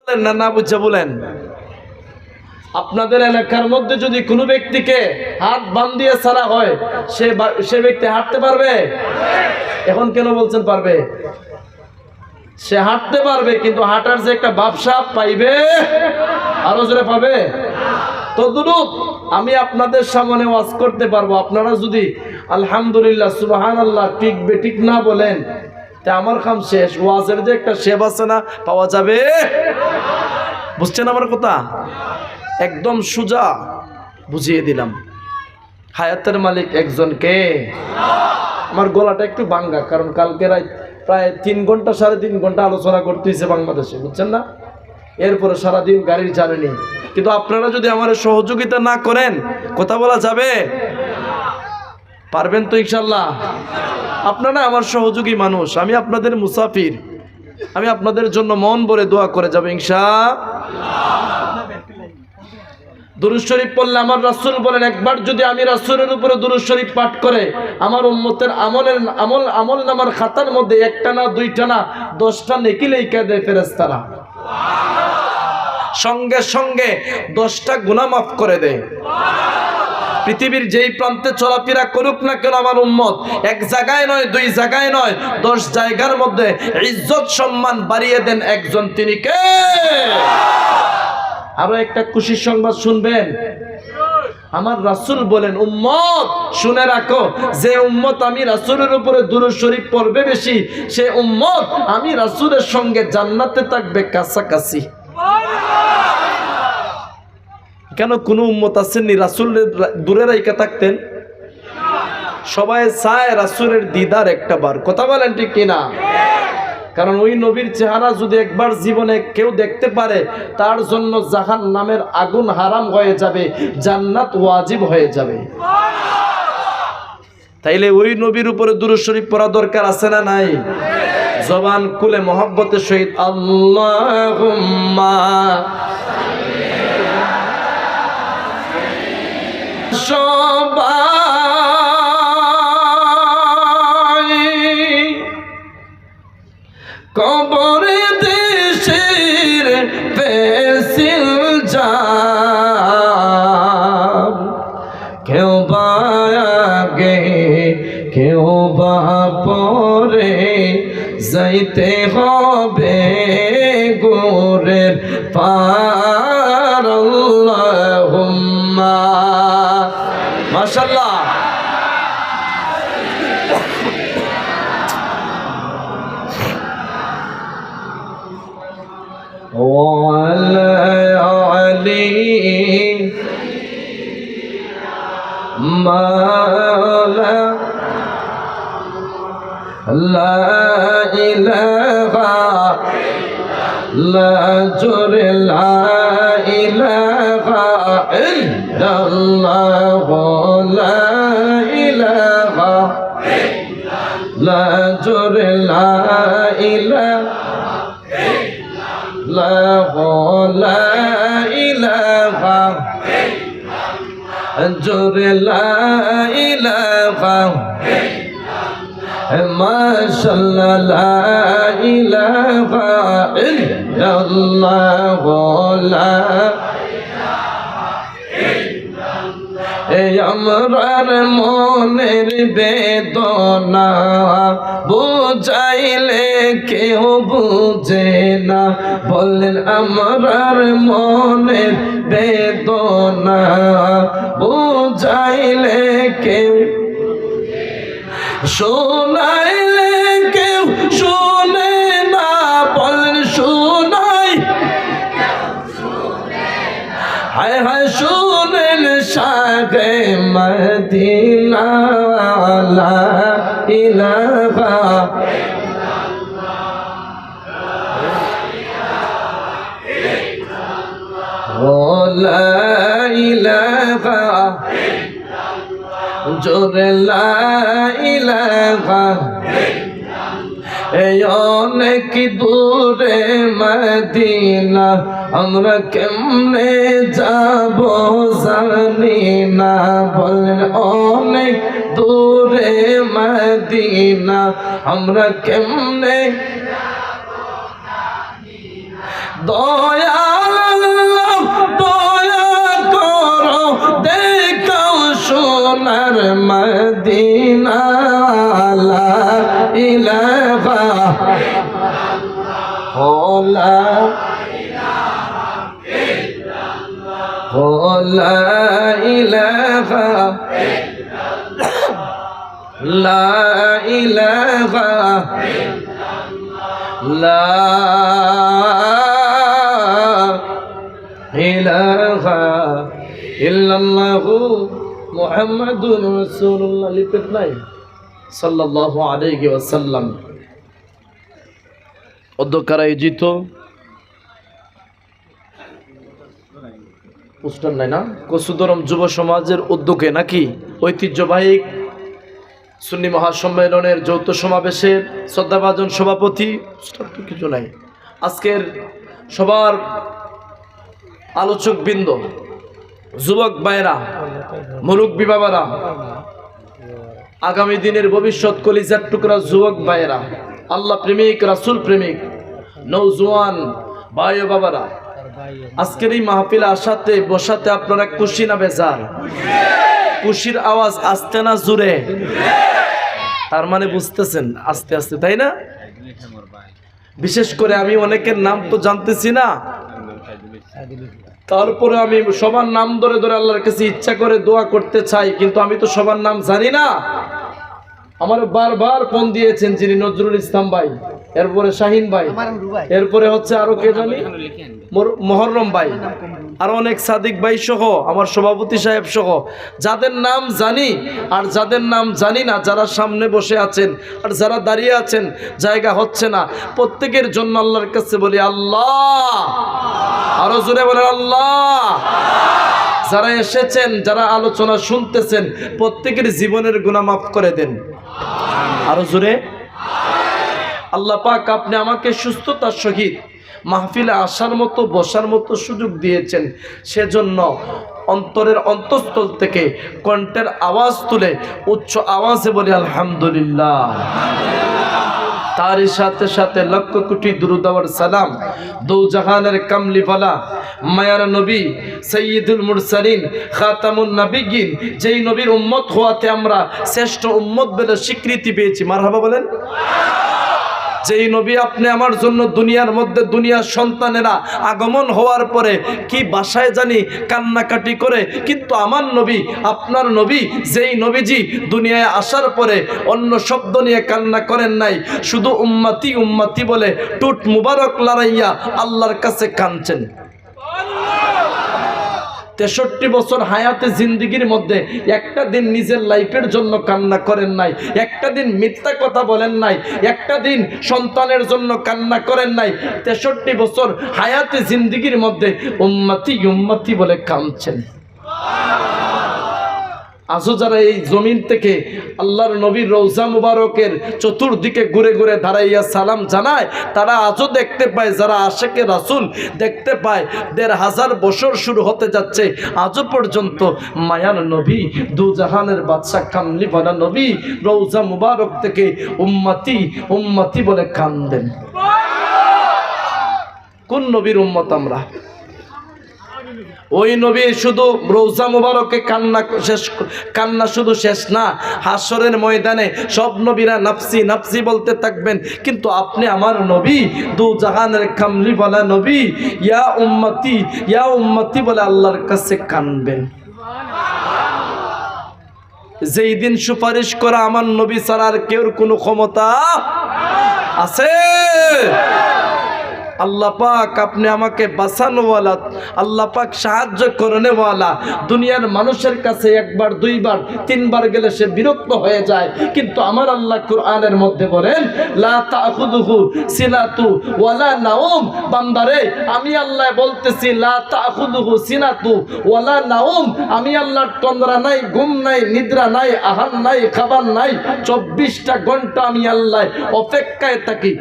না না বুঝা বলেন। আপনাদের এলাকার মধ্যে যদি কোনো ব্যক্তিকে হাত বান্ধিয়ে ছাড়া হয়, সে ব্যক্তি হাঁটতে পারবে? এখন কেন বলছেন পারবে? সে হাঁটতে পারবে, কিন্তু হাঁটার যে একটা ব্যবসা পাইবে, আরো জোরে পাবে। তদ্রূপ আমি আপনাদের সামনে ওয়াজ করতে পারবো, আপনারা যদি আলহামদুলিল্লাহ সুবহানাল্লাহ ঠিক না বলেন, তা আমার কাম শেষ। ওয়াজের যে একটা শেপ আছে না, পাওয়া যাবে? বুঝছেন আমার কথা? একদম সোজা বুঝিয়ে দিলাম। হায়াতের মালিক একজনকে। আমার গলাটা একটু ভাঙ্গা, কারণ কালকে রাত প্রায় 3 ঘন্টা 3.5 ঘন্টা আলোচনা করতে হয়েছে বাংলাদেশে, বুঝছেন না? এরপরে সারাদিন গাড়ির জার্নি। কিন্তু আপনারা যদি আমার সহযোগিতা না করেন, কথা বলা যাবে? পারবেন তো ইনশাল্লাহ? আপনারা আমার সহযোগী মানুষ, আমি আপনাদের মুসাফির, আমি আপনাদের জন্য মন ভরে দোয়া করে যাব ইনশাআল্লাহ। দুরূদ শরীফ পড়লে আমার রাসূল বলেন, একবার যদি আমি রাসূলের উপরে দুরূদ শরীফ পাঠ করে, আমার উম্মতের আমল নামার খাতার মধ্যে 1টা না 2টা না 10টা নেকি লেখা দেয় ফেরেশতারা। সঙ্গে সঙ্গে 10টা গুনাহ মাফ করে দেয়। পৃথিবীর যেই প্রান্তে চলাফেরা করুক না কেন আমার উম্মত, 1 জায়গায় নয় 2 জায়গায় নয় 10 জায়গার মধ্যে ইজ্জত সম্মান বাড়িয়ে দেন একজন, তিনি কে? আরো একটা খুশির সংবাদ শুনবেন। আমার রাসূল বলেন, উম্মত শুনে রাখো, যে উম্মত আমি রাসূলের উপরে দুরূদ শরীফ পড়বে বেশি, সে উম্মত আমি রাসূলের সঙ্গে জান্নাতে থাকবে কাছাকাছি। কেন কোন উম্মত আসেননি রাসূলের দূরে রাইখা থাকতেন? সবাই চায় রাসূলের দিদার একটা বার, কথা বলেন ঠিক কিনা? কারণ ওই নবীর চেহারা যদি একবার জীবনে কেউ দেখতে পারে, তার জন্য জাহান্নামের আগুন হারাম হয়ে যাবে, জান্নাত ওয়াজিব হয়ে যাবে। তাইলে ওই নবীর উপরে দুরূদ শরীফ পড়া দরকার আছে না নাই? জবান খুলে মহব্বতের সহিত আল্লাহুম্মা সবাই কবরে দেশের পেছিল যাব, কেউ বা আগে কেউ বা পরে, যাইতে হবে গোরের পার। আল্লাহুম্মা মাশাআল্লাহ। وعلى آله مولا لا إله إلا جر لا إله إلا الله لا إله إلا جر لا إله لا إله جر لا إله ما شاء الله لا إله إلا الله لا আমরার মনের বেদনা বুঝাইলে কেউ বুঝে না, বলেন আমরার মনের বেদনা বুঝাইলে কেউ, শোনাইলে কেউ শোনে না, বলেন শোনাই, হায় হায় শুনেন শাহে মদিনা লা ইলাহা লা ইলাহা জোরে লা ইলাহা, এই অনেক দূরে মদিনা, আমরা কেমনে যাব জানি না, বলেন অনেক দূরে মদিনা, আমরা কেমনে দয়াল আল্লাহ দয়া করো দেখাও সোনার মদিনা লা ইলাহা লা ইলাহা লা ইলাহা লা ইলাহা ইল্লাল্লাহু মুহাম্মাদুর রাসূলুল্লাহ লিখতে নাই সাল্লাল্লাহু আলাইহি ওয়াসাল্লাম অধ্যক্ষরা আয়োজিত পোস্টার নাই না কসুদরম যুব সমাজের উদ্যোগে নাকি ঐতিহ্যবাহী সুন্নি মহাসম্মেলনের যৌথ সমাবেশের শ্রদ্ধাভাজন সভাপতি কিছু নাই আজকের সবার আলোচক বৃন্দ যুবক ভাইরা মুরব্বী বাবারা আগামী দিনের ভবিষ্যৎ কলিজার টুকরা যুবক ভাইরা আল্লাহ প্রেমিক রাসূল প্রেমিক নওজোয়ান ভাই ও বাবারা আজকের এই মাহফিলে আসাতে বসাতে আপনারা খুশি না বেজার? খুশির আওয়াজ আসতে না জুড়ে? তার মানে বুঝতেছেন আস্তে আস্তে, তাই না? বিশেষ করে আমি অনেকের নাম তো জানতেছি না, তারপরে আমি সবার নাম ধরে ধরে আল্লাহর কাছে ইচ্ছা করে দোয়া করতে চাই, কিন্তু আমি তো সবার নাম জানি না। আমার বারবার ফোন দিয়েছেন যিনি নজরুল ইসলাম ভাই, এরপরে শাহিন ভাই, এরপরে হচ্ছে আরো কে জানি মোহররম ভাই, আর অনেক সাদিক ভাই সহ আমার সভাপতি সাহেব সহ যাদের নাম জানি আর যাদের নাম জানি না, যারা সামনে বসে আছেন আর যারা দাঁড়িয়ে আছেন জায়গা হচ্ছে না, প্রত্যেকের জন্য আল্লাহর কাছে বলি আল্লাহ, আরো জোরে বলেন আল্লাহ। যারা এসেছেন, যারা আলোচনা শুনতেছেন, প্রত্যেকের জীবনের গুনাহ মাফ করে দেন, আরো জোরে। আল্লাহ পাক আপনি আমাকে সুস্থতার সহিত মাহফিলে আসার মতো বসার মতো সুযোগ দিয়েছেন, সেজন্য অন্তরের অন্তঃস্থল থেকে কণ্ঠের আওয়াজ তুলে উচ্চ আওয়াজে বলি আলহামদুলিল্লাহ। তারই সাথে সাথে লক্ষ কোটি দুরূদ ওয়া সালাম দো জাহানের কামলিওয়ালা মায়ার নবী সাইয়্যিদুল মুরসালিন খাতামুন নবিয়্যিন, যেই নবীর উম্মত হওয়াতে আমরা শ্রেষ্ঠ উম্মত বলে স্বীকৃতি পেয়েছি, মারহাবা বলেন। যেই নবী আপনি আমার জন্য দুনিয়ার মধ্যে দুনিয়ার সন্তানেরা আগমন হওয়ার পরে কি বাসায় জানি কান্নাকাটি করে, কিন্তু আমার নবী আপনার নবী যেই নবীজি দুনিয়ায় আসার পরে অন্য শব্দ নিয়ে কান্না করেন নাই, শুধু উম্মতি উম্মতি বলে টুট মুবারক লড়াইয়া আল্লাহর কাছে কাঁদছেন। 63 বছর হায়াতে জিন্দিগির মধ্যে একটা দিন নিজের লাইফের জন্য কান্না করেন নাই, একটা দিন মিথ্যা কথা বলেন নাই, একটা দিন সন্তানের জন্য কান্না করেন নাই। 63 বছর হায়াতে জিন্দিগির মধ্যে উম্মতি উম্মতি বলে কাঁদছেন। আজও যারা এই জমিন থেকে আল্লাহর নবীর রওজা মুবারকের চতুর্দিকে ঘুরে ঘুরে দাঁড়াইয়া সালাম জানায়, তারা আজও দেখতে পায়, যারা আশেকে রাসূল দেখতে পায় 1500 বছর শুরু হতে যাচ্ছে, আজও পর্যন্ত মায়ার নবী দু জাহানের বাদশা কামলিওয়ালা নবী রওজা মুবারক থেকে উম্মতি উম্মতি বলে কান্দেন। কোন নবীর উম্মত আমরা? ওই নবী শুধু রওজা মুবারকে কান্না শুধু শেষ না, হাসরের ময়দানে সব নবীরা নাফসি নাফসি বলতে থাকবেন, কিন্তু আপনি আমার নবী দু জাহানের কামলিওয়ালা নবী ইয়া উম্মতি বলে আল্লাহর কাছে কাঁদবেন। যেই দিন সুপারিশ করা আমার নবী ছাড়া আর কেউ কোনো ক্ষমতা আছে? আল্লাহ পাক আপনি আমাকে বাঁচানোওয়ালা, আল্লাহ পাক সাহায্য করনেওয়ালা। দুনিয়ার মানুষের কাছে একবার দুইবার তিনবার গেলে সে বিরক্ত হয়ে যায়, কিন্তু আমার আল্লাহ কুরআনের মধ্যে বলেন লা তাখুযুহু সিনাতু ওয়ালা নাওম। বান্দারে আমি আল্লাহ বলতেছি লা তাখুযুহু সিনাতু ওয়ালা নাওম, আমি আল্লাহর তন্দ্রা নাই, ঘুম নাই, নিদ্রা নাই, আহার নাই, খাবার নাই, 24টা ঘন্টা আমি আল্লাহ অপেক্ষায় থাকি।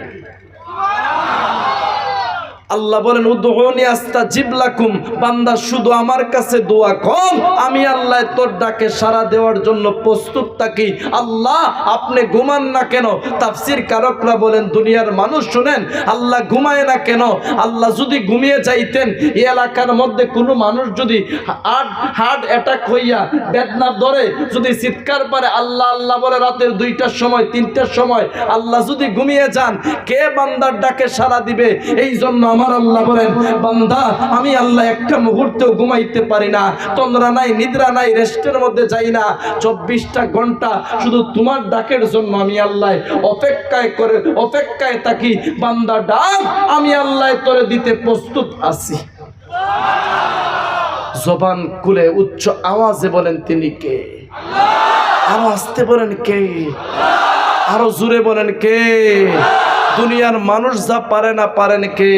আল্লাহ বলেন উদউনি আস্তাজিব লাকুম, বান্দা শুধু আমার কাছে দোয়া কর, আমি আল্লাহ তোর ডাকে সাড়া দেওয়ার জন্য প্রস্তুত থাকি। আল্লাহ আপনি ঘুমান না কেন? তাফসীর কারকরা বলেন দুনিয়ার মানুষ শুনেন, আল্লাহ ঘুমায় না কেন? আল্লাহ যদি ঘুমিয়ে যাইতেন, এই এলাকার মধ্যে কোনো মানুষ যদি হার্ট অ্যাটাক হইয়া বেদনা ধরে যদি চিৎকার পারে আল্লাহ আল্লাহ বলে রাতের 2টার সময় 3টার সময়, আল্লাহ যদি ঘুমিয়ে যান, কে বান্দার ডাকে সাড়া দিবে? এই জন্য আমার আল্লাহ বলেন বান্দা আমি আল্লাহ একটা মুহূর্তেও ঘুমাইতে পারি না, তন্দ্রা নাই, নিদ্রা নাই, রেস্টের মধ্যে যাই না। 24টা ঘন্টা শুধু তোমার ডাকের জন্য আমি আল্লাহ অপেক্ষায় থাকি। বান্দা ডাক, আমি আল্লাহ তোরে দিতে প্রস্তুত আছি। জবান খুলে উচ্চ আওয়াজে বলেন তিনি কে? আরো আসতে বলেন কে? আরো জোরে বলেন কে? দুনিয়ার মানুষ যা পারে না পারেন কে?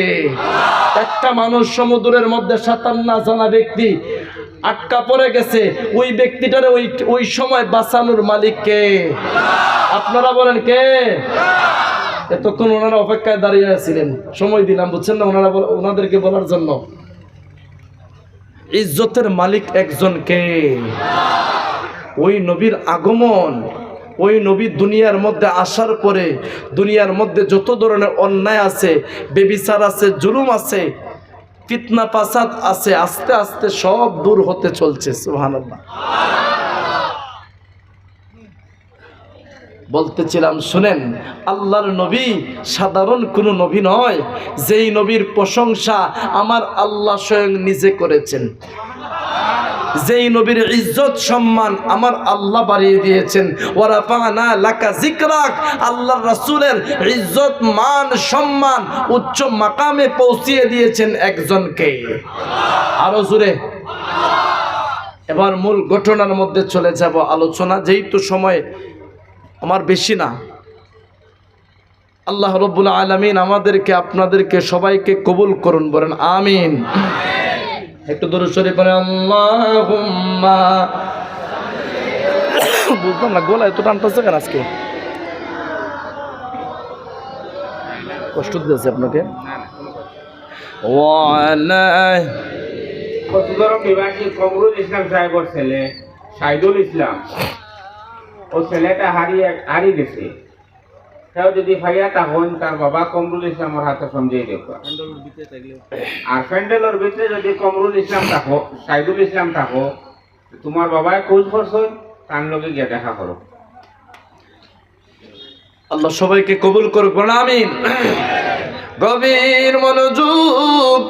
একটা মানুষ সমুদ্রের মধ্যে সাঁতার না জানা ব্যক্তি আটকা পড়ে গেছে, ওই ব্যক্তিটারে ওই সময় বাঁচানোর মালিক কে? আপনারা বলেন কে? এতক্ষণ ওনারা অপেক্ষায় দাঁড়িয়ে ছিলেন, সময় দিলাম বুঝছেন না ওনাদেরকে বলার জন্য। ইজ্জতের মালিক একজন কে? ওই নবীর আগমন, ওই নবী দুনিয়ার মধ্যে আসার পরে দুনিয়ার মধ্যে যত ধরনের অন্যায় আছে, বেবিচার আছে, জুলুম আছে, ফিতনা ফাসাদ আছে, আস্তে আস্তে সব দূর হতে চলছে। সুবহানাল্লাহ। বলতেছিলাম শুনেন, আল্লাহর নবী সাধারণ কোনো নবী নয়, যেই নবীর প্রশংসা আমার আল্লাহ স্বয়ং নিজে করেছেন, যেই নবীর ইজ্জত সম্মান আমার আল্লাহ বাড়িয়ে দিয়েছেন। ওয়ারাফানা লাকা যিকরাক, আল্লাহর রাসূলের ইজ্জত মান সম্মান উচ্চ মাকামে পৌঁছিয়ে দিয়েছেন একজনকে। আরো জোরে। এবার মূল ঘটনার মধ্যে চলে যাব আলোচনা, যেহেতু সময় আমার বেশি না। আল্লাহ রাব্বুল আলামিন আমাদেরকে আপনাদেরকে সবাইকে কবুল করুন, বলেন আমিন। একটু দরুদ শরীফ পড়েন আল্লাহুম্মা। বুঝলাম না গলা এত টানতেছে কেন আজকে? কষ্ট দিতেছে আপনাকে? কমরুল ইসলাম সাহেবের ছেলে সাইদুল ইসলাম, ও ছেলেটা হারিয়ে গেছে। তাও যদি ভাইয়া তখন তার বাবা কমরুল ইসলামের হাতে সমঝিয়ে দেখো। আর প্যান্ডেলের ভিতরে যদি কমরুল ইসলাম থাকো, সাইদুল ইসলাম থাকো, তোমার বাবায় খোঁজ করছো, তার লগে গিয়ে দেখা করো। আল্লাহ সবাইকে কবুল করুক, বলেন আমিন। গভীর মনোযোগ।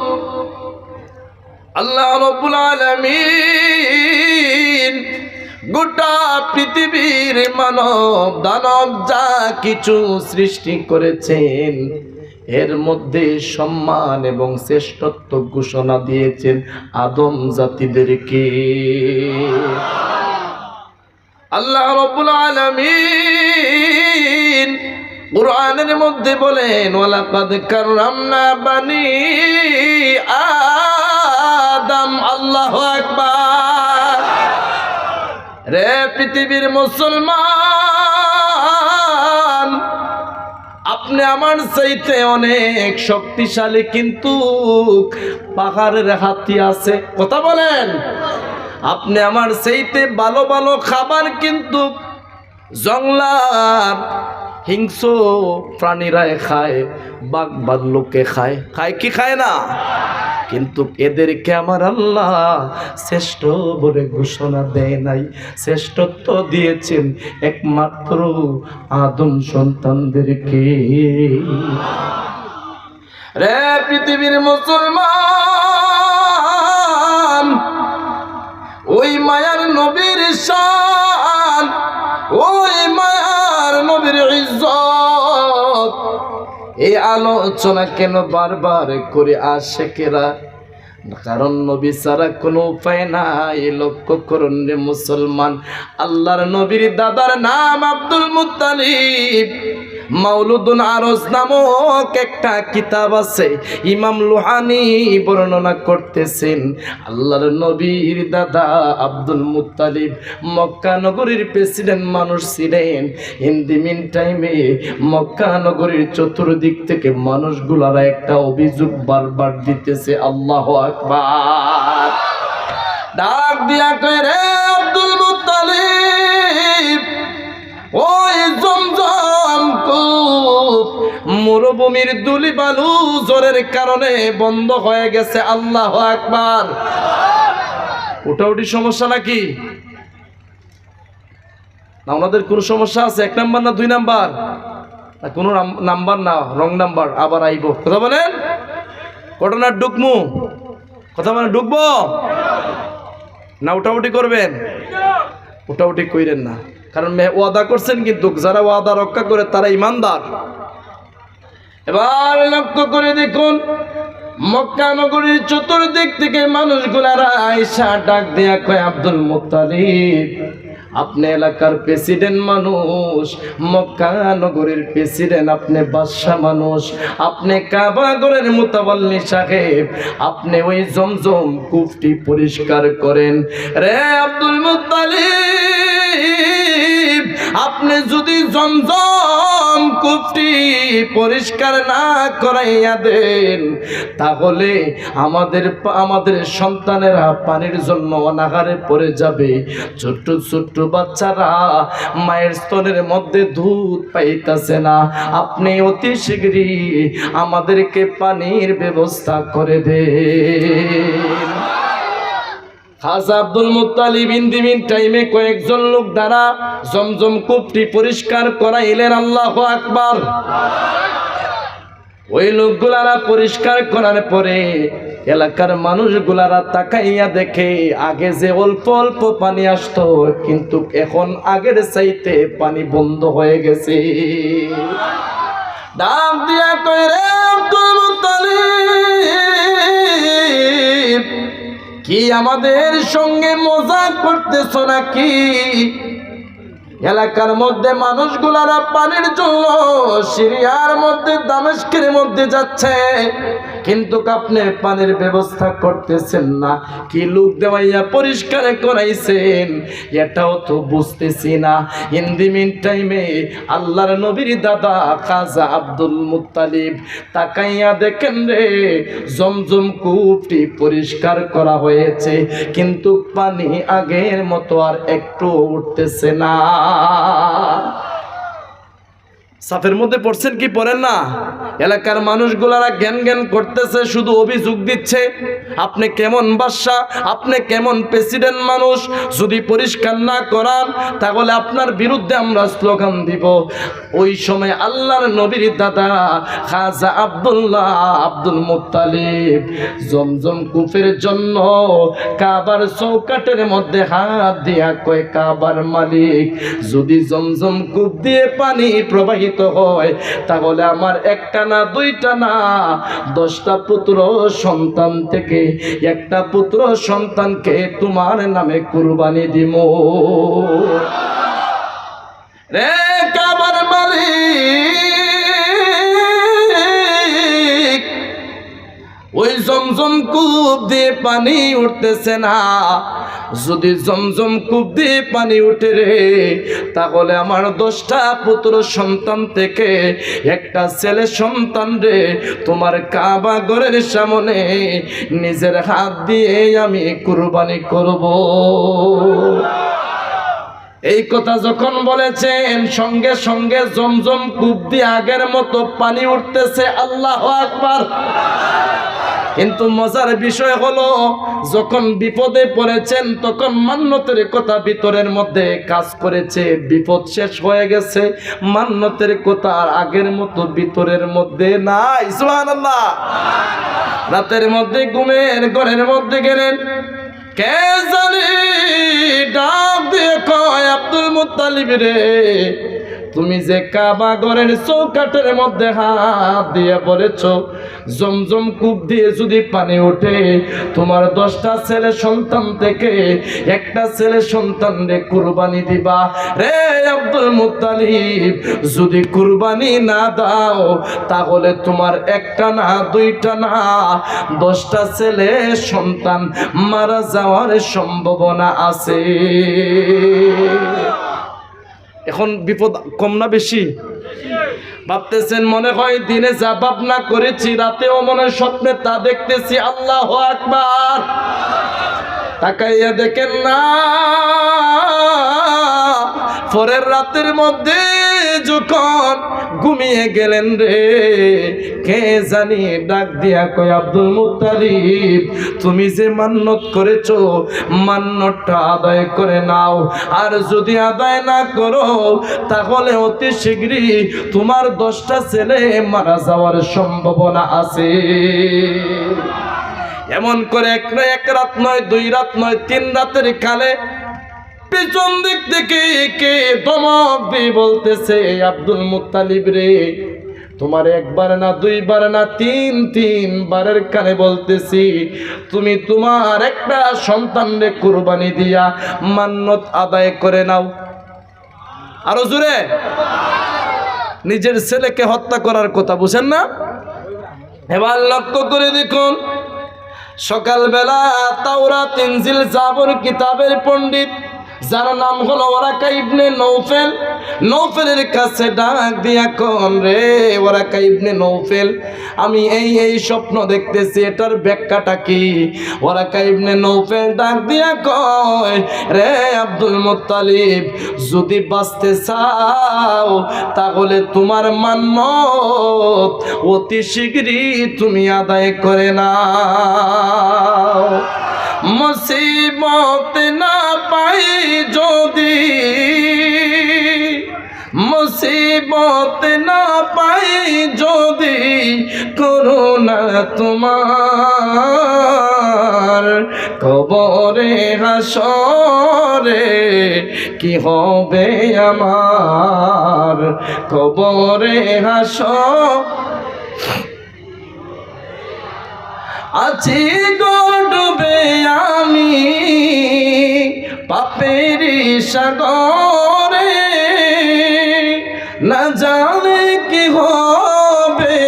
আল্লাহ রাব্বুল আলামিন গোটা পৃথিবীর মানব দানব যা কিছু সৃষ্টি করেছেন, এর মধ্যে সম্মান এবং শ্রেষ্ঠত্ব ঘোষণা দিয়েছেন আদম জাতিদেরকে। আল্লাহ রাব্বুল আলামিন কুরআনের মধ্যে বলেন ওয়ালাকাদ কাররামনা বানি আদম। আল্লাহু আকবার। রে পৃথিবীর মুসলমান, আপনি আমার চাইতে অনেক শক্তিশালী, কিন্তু পাহাড়ের হাতি আছে। কথা বলেন। আপনি আমার চাইতে ভালো ভালো খাবার, কিন্তু জঙ্গলার হিংস্র প্রাণীরাই খায়, বাঘ ভাল্লুকে খায়। খায় কি খায় না? কিন্তু এদেরকে আমার আল্লাহ শ্রেষ্ঠ বলে ঘোষণা দেয় নাই। শ্রেষ্ঠত্ব দিয়েছেন একমাত্র আদম সন্তানদেরকে। রে পৃথিবীর মুসলমান, ওই মায়ার নবীর শান, ওই মায়ার নবীর ইজ্জত, এই আলোচনা কেন বারবার করে আশেকেরা? কারণ নবী ছাড়া কোনো উপায় নাই। লক্ষ্য করুন রে মুসলমান, আল্লাহর নবীর দাদার নাম আব্দুল মুত্তালিব, মাউলুদুল আরজ নামক একটা কিতাব আছে, ইমাম লুহানি বর্ণনা করতেছেন আল্লাহর নবীর দাদা আব্দুল মুত্তালিব মক্কা নগরীর প্রেসিডেন্ট মানুষ ছিলেন। ইন দি মিন টাইমে মক্কা নগরীর চতুর্দিক থেকে মানুষগুলারা একটা অভিযোগ বারবার দিতেছে, আল্লাহু আকবার। ডাক দিয়া কয়, রে আব্দুল মুত্তালিব, ওই জমজম কূপ মরুভূমির ধুলি বালু জ্বরের কারণে বন্ধ হয়ে গেছে। আল্লাহু আকবার। উঠাউঠি সমস্যা নাকি না? ওনাদের কোন সমস্যা আছে? 1 নাম্বার না 2 নাম্বার? না কোন নাম্বার না, রং নাম্বার। আবার আইব, কথা বলেন। ঘটনার ডুকমু, কথা বলেন, ঢুকবো না উঠাউঠি করবেন? উঠাউঠি কইরেন না, কারণ ওয়াদা করছেন, কিন্তু যারা ওয়াদা রক্ষা করে তারা ইমানদার। এবার লক্ষ্য করে দেখুন, মক্কা নগরীর চতুর্দিক থেকে মানুষগুলারা আয়েশা ডাক দেয়া কয়, আব্দুল মুত্তালিব, আপনি এলাকার প্রেসিডেন্ট মানুষ, মক্কা নগরীর প্রেসিডেন্ট, আপনি বাদশা মানুষ, আপনি কাবা ঘরের মুতাওয়াল্লি সাহেব, আপনি ওই জমজম কূপটি পরিষ্কার করেন। রে আব্দুল মুত্তালিব, আপনি যদি জমজম কূপটি পরিষ্কার না করাইয়া দেন, তাহলে আমাদের সন্তানেরা পানির জন্য অনাহারে পড়ে যাবে। ছোট্ট ছোট্ট বাচ্চারা মায়ের স্তনের মধ্যে দুধ পাইতেছে না। আপনি অতি শীঘ্রই আমাদেরকে পানির ব্যবস্থা করে দেন। খাজা আব্দুল মুত্তালিব ইন দি মিন টাইমে কয়েকজন লোক দ্বারা জমজম কূপটি পরিষ্কার করাইলেন। আল্লাহু আকবার। ওই লোকগুলারা পরিষ্কার করার পরে এলাকার মানুষগুলারা তাকাইয়া দেখে, আগে যে অল্প অল্প পানি আসতো, কিন্তু এখন আগের চাইতে পানি বন্ধ হয়ে গেছে। ডাক দিয়া কয়, রে আব্দুল মুত্তালিব, কি আমাদের সঙ্গে মজাক করতেছো নাকি? এলাকার মধ্যে মানুষগুলারা পানির জন্য সিরিয়ার মধ্যে দামেস্কের মধ্যে যাচ্ছে, কিন্তু আপনি পানির ব্যবস্থা করতেছেন না। কি লোক দেওয়াইয়া পরিষ্কার করাইছেন এটাও তো বুঝতেছি না। ইন দি মিন টাইমে আল্লাহর নবীর দাদা খাজা আব্দুল মুত্তালিব তাকাইয়া দেখেন, রে জমজম কূপটি পরিষ্কার করা হয়েছে, কিন্তু পানি আগের মতো আর একটু উঠতেছে না। সাফের মধ্যে পড়ছেন কি পড়েন না? এলাকার মানুষগুলারা জ্ঞান জ্ঞান করতেছে, শুধু অভিযোগ দিচ্ছে, আপনি কেমন বাদশা, আপনি কেমন প্রেসিডেন্ট মানুষ, যদি পরিষ্কার না করান তাহলে আপনার বিরুদ্ধে আমরা স্লোগান দিব। ওই সময় আল্লাহর নবীর দাদা খাজা আব্দুল মুত্তালিব জমজম কূপের জন্য কাবার চৌকাটের মধ্যে হাত দিয়া কয়, কাবার মালিক, যদি জমজম কূপ দিয়ে পানি প্রবাহিত হয়, তাহলে আমার একটা না দুইটা না 10টা পুত্র সন্তান থেকে একটা পুত্র সন্তানকে তোমার নামে কুরবানি দিব। রে কাবার মালিক, ওই জমজম কূপ দিয়ে পানি উঠতেছে না। যদি জমজম কূপ দিয়ে পানি উঠে রে, তাহলে আমার 10টা পুত্র সন্তান থেকে একটা ছেলে সন্তান রে তোমার কাবা ঘরের সামনে নিজের হাত দিয়ে আমি কুরবানি করব। এই কথা যখন বলেছেন, সঙ্গে সঙ্গে জমজম কূপ দিয়ে আগের মতো পানি উঠতেছে। আল্লাহু আকবার। কিন্তু মজার বিষয় হলো, যখন বিপদে পড়েছেন তখন মান্নতের কথা ভিতরের মধ্যে কাজ করেছে, বিপদ শেষ হয়ে গেছে, মান্নতের কথা আর আগের মতো ভিতরের মধ্যে নাই। সুবহানাল্লাহ। রাতের মধ্যে ঘুমের ঘরের মধ্যে গেলেন, কে জানি ডাক দিয়ে কয়, আব্দুল মুত্তালিব রে, তুমি যে কাবা ঘরের চৌকাঠের মধ্যে হাত দিয়ে বলেছো জমজম কূপ দিয়ে যদি পানি ওঠে তোমার 10টা ছেলে সন্তান থেকে একটা ছেলে সন্তান রে কুরবানি দিবা। রে আব্দুল মুত্তালিব, যদি কুরবানি না দাও তাহলে তোমার একটা না দুইটা না 10টা ছেলে সন্তান মারা যাওয়ার সম্ভাবনা আছে। এখন বিপদ কম না বেশি? ভাবতেছেন মনে হয় দিনে যা ভাবনা করেছি রাতেও মনে হয় স্বপ্নে তা দেখতেছি। আল্লাহু আকবার। তাকাইয়া দেখেন না, পরের রাতের মধ্যে যখন ঘুমিয়ে গেলেন রে, কে জানি ডাক দিয়া কয় আব্দুল মুত্তালিব তুমি যে মান্নত করেছো মান্নতটা আদায় করে নাও, আর যদি আদায় না করো তাহলে অতি শীঘ্রই তোমার 10টা ছেলে মারা যাওয়ার সম্ভাবনা আছে। এমন করে এক রাত নয়, 2 রাত নয়, 3 রাতের কালে পিছন দিক থেকে কে ধমক দিয়ে বলতেছে আব্দুল মুত্তালিব রে, তোমার একবার না 2 বার না 3 বারের কানে বলতেছি তুমি তোমার একটা সন্তান রে কুরবানি দিয়া মান্নত আদায় করে নাও। আরো জোরে। নিজের ছেলেকে হত্যা করার কথা বুঝেন না? এবার লক্ষ্য করে দেখুন, সকালবেলা তাওরাত ইনজিল জাবর কিতাবের পণ্ডিত যার নাম হলো ওরাকা ইবনে নৌফেল, নৌফেলের কাছে ডাক দিয়া কোন রে ওরাকা ইবনে নৌফেল আমি এই স্বপ্ন দেখতেছি, এটার ব্যাখ্যাটা কি? ওরাকা ইবনে নৌফেল ডাক দিয়া কয় রে আব্দুল মুত্তালিব যদি বাঁচতে চাও তাহলে তোমার মান্নত অতি শীঘ্রই তুমি আদায় করে নাও। মুসিবত না পাই যদি, মুসিবত না পাই যদি করুণা তোমার, কবরে হাসরে কি হবে আমার, কবরে হাসর আছি গো ডুবে আমি পাপেরি সাগরে, না জানে কি হবে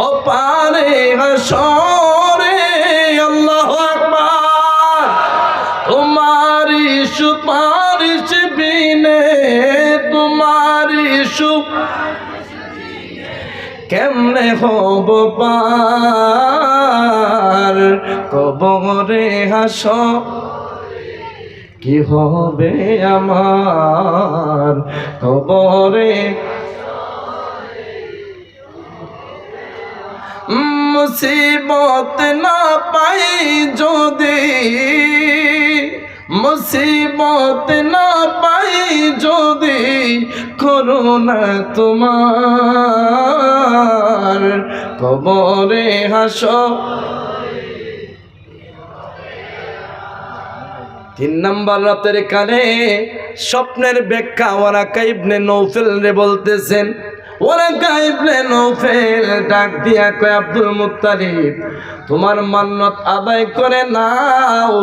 অপারে হাসরে। আল্লাহু আকবার। তোমারি সুপারিশ বিনে, তোমারি কেমনে হব পার, কবরে হাসর কি হবে আমার, কবরে মুসিবত না পাই যদি, মুসিবত না পাই যদি করুণা তোমার, কবরে হাসর। 3 নাম্বার রাতের কানে স্বপ্নের ব্যাখ্যা ওরাকা ইবনে নৌফেল রে বলতেছেন। ওরাকা ইবনে নৌফেল ডাক দিয়া কয় আব্দুল মুত্তালিব তোমার মান্নত আদায় করে নাও,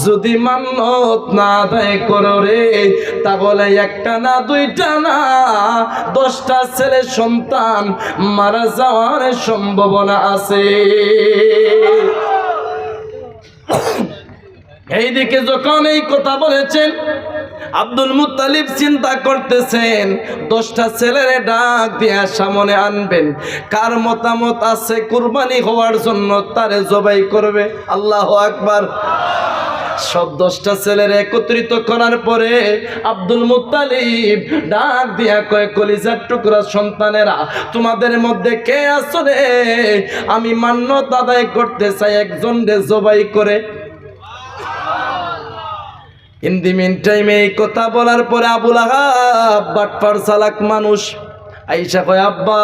যদি মান্নত না আদায় করো রে তাহলে একটা না দুইটা না 10টা ছেলে সন্তান মারা যাওয়ার সম্ভাবনা আছে। এইদিকে যখন এই কথা বলেছেন আব্দুল মুত্তালিব চিন্তা করতেছেন 10টা ছেলের ডাক দিয়া সামনে আনবেন, কার মতামত আছে কুরবানি হওয়ার জন্য তারে জবাই করবে। আল্লাহু আকবার। সব 10টা ছেলের একত্রিত করার পরে আব্দুল মুত্তালিব ডাক দিয়া কয় কলিজার টুকরা সন্তানেরা তোমাদের মধ্যে কে আছো রে, আমি মান্নত আদায় করতে চাই একজন রে জবাই করে। ইন দি মিন টাইমে এই কথা বলার পরে আবুল আহাব বাটপার চালাক মানুষ আয়েশা কয় আব্বা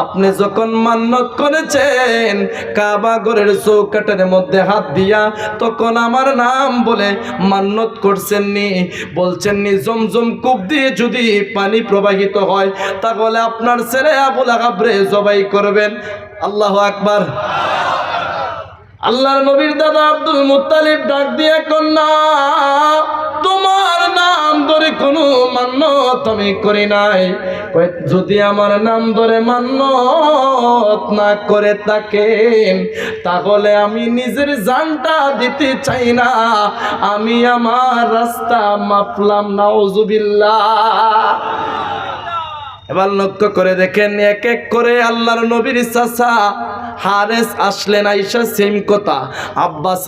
আপনি যখন মান্নত করেছেন কাবা ঘরের চৌকাঠের মধ্যে হাত দিয়া তখন আমার নাম বলে মান্নত করছেন নি, বলছেন নি জমজম কূপ দিয়ে যদি পানি প্রবাহিত হয় তাহলে আপনার ছেলে আবু লাহাবরে জবাই করবেন। আল্লাহু আকবার। আল্লাহর নবীর দাদা আব্দুল মুত্তালিব ডাক দিয়ে কন্যা তোমার নাম ধরে কোনো মান্নত আমি করি নাই, যদি আমার নাম ধরে মান্নত না করে থাকেন তাহলে আমি নিজের জানটা দিতে চাই না, আমি আমার রাস্তা মাপলাম। নাউজুবিল্লাহ। এবার লক্ষ্য করে দেখেন এক এক করে আল্লাহর নবীর চাচা হারেস আসলেন, আয়েশা সেম কথা, আব্বাস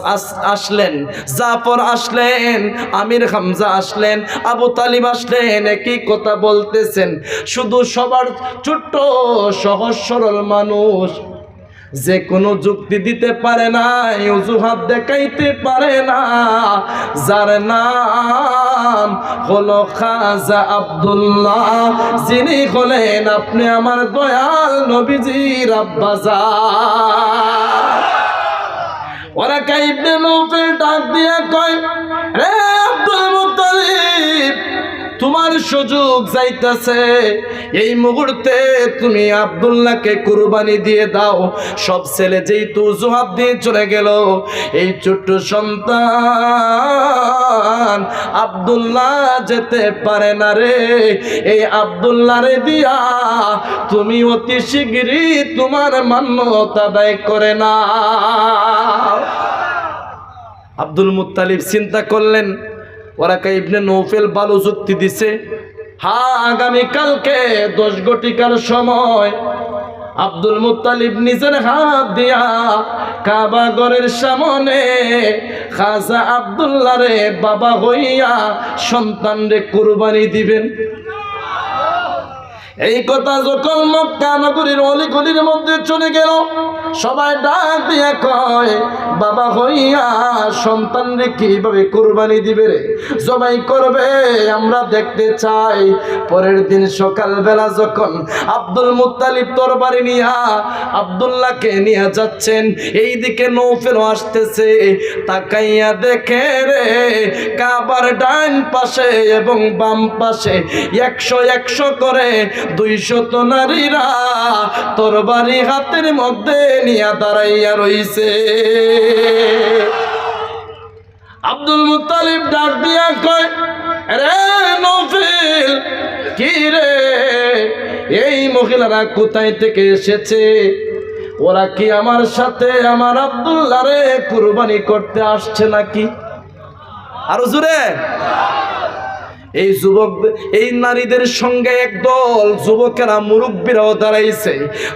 আসলেন, জাফর আসলেন, আমির হামজা আসলেন, আবু তালিব আসলেন, একই কথা বলতেছেন। শুধু সবার ছোট্ট সহজ সরল মানুষ যে কোনো যুক্তি দিতে পারে না, অজুহাত দেখাইতে পারে না, যার নাম হলো খাজা আব্দুল্লাহ, যিনি হলেন আপনি আমার দয়াল নবীজির আব্বাজান। ওয়ারাকা ইবনে নৌফল ডাক দিয়ে কয় রে আব্দুল মুত্তালিব তোমার সুযোগ যাইতাছে, এই মুহূর্তে তুমি আব্দুল্লাহকে কুরবানি দিয়ে দাও। সব ছেলে যেহেতু অজুহাত দিয়ে চলে গেল, এই ছোট্ট সন্তান আব্দুল্লাহ যেতে পারে না রে, এই আব্দুল্লাহ রে দিয়া তুমি অতি শীঘ্রই তোমার মান্যত আদায় করে না। আব্দুল মুত্তালিব চিন্তা করলেন ওয়ারাকা ইবনে নৌফল ভালো যুক্তি দিছে, হ্যাঁ আগামীকালকে 10 ঘটিকার সময় আব্দুল মুত্তালিব নিজের হাত দিয়া কাবা ঘরের সামনে খাজা আব্দুল্লাহ রে বাবা হইয়া সন্তান রে কুরবানি দিবেন। এই কথা যখন মক্কা নগরীর অলিগলির মধ্যে চলে গেল, সবাই ডাক দিয়ে কয় বাবা হইয়া সন্তান রে কিভাবে কুরবানি দিবে রে, জবাই করবে, আমরা দেখতে চাই। পরের দিন সকালবেলা যখন আব্দুল মুত্তালিব তরবারি নিয়া আব্দুল্লাহকে নিয়ে যাচ্ছেন, এইদিকে নৌফেল আসতেছে, তাকাইয়া দেখে রে কাবার ডান পাশে এবং বাম পাশে 100 করে 200 নারীরা তরবারি হাতের মধ্যে নিয়ে দাঁড়াইয়া রইছে। আব্দুল মুত্তালিব ডাক দিয়া কয় রে নৌফেল কি রে, এই মহিলারা কোথায় থেকে এসেছে? ওরা কি আমার সাথে আমার আব্দুল্লাহ রে কুরবানি করতে আসছে নাকি? আরো জোরে। এই এই নারীদের সঙ্গে একদল যুবকেরা মুরব্বীরাও দাঁড়াইছে।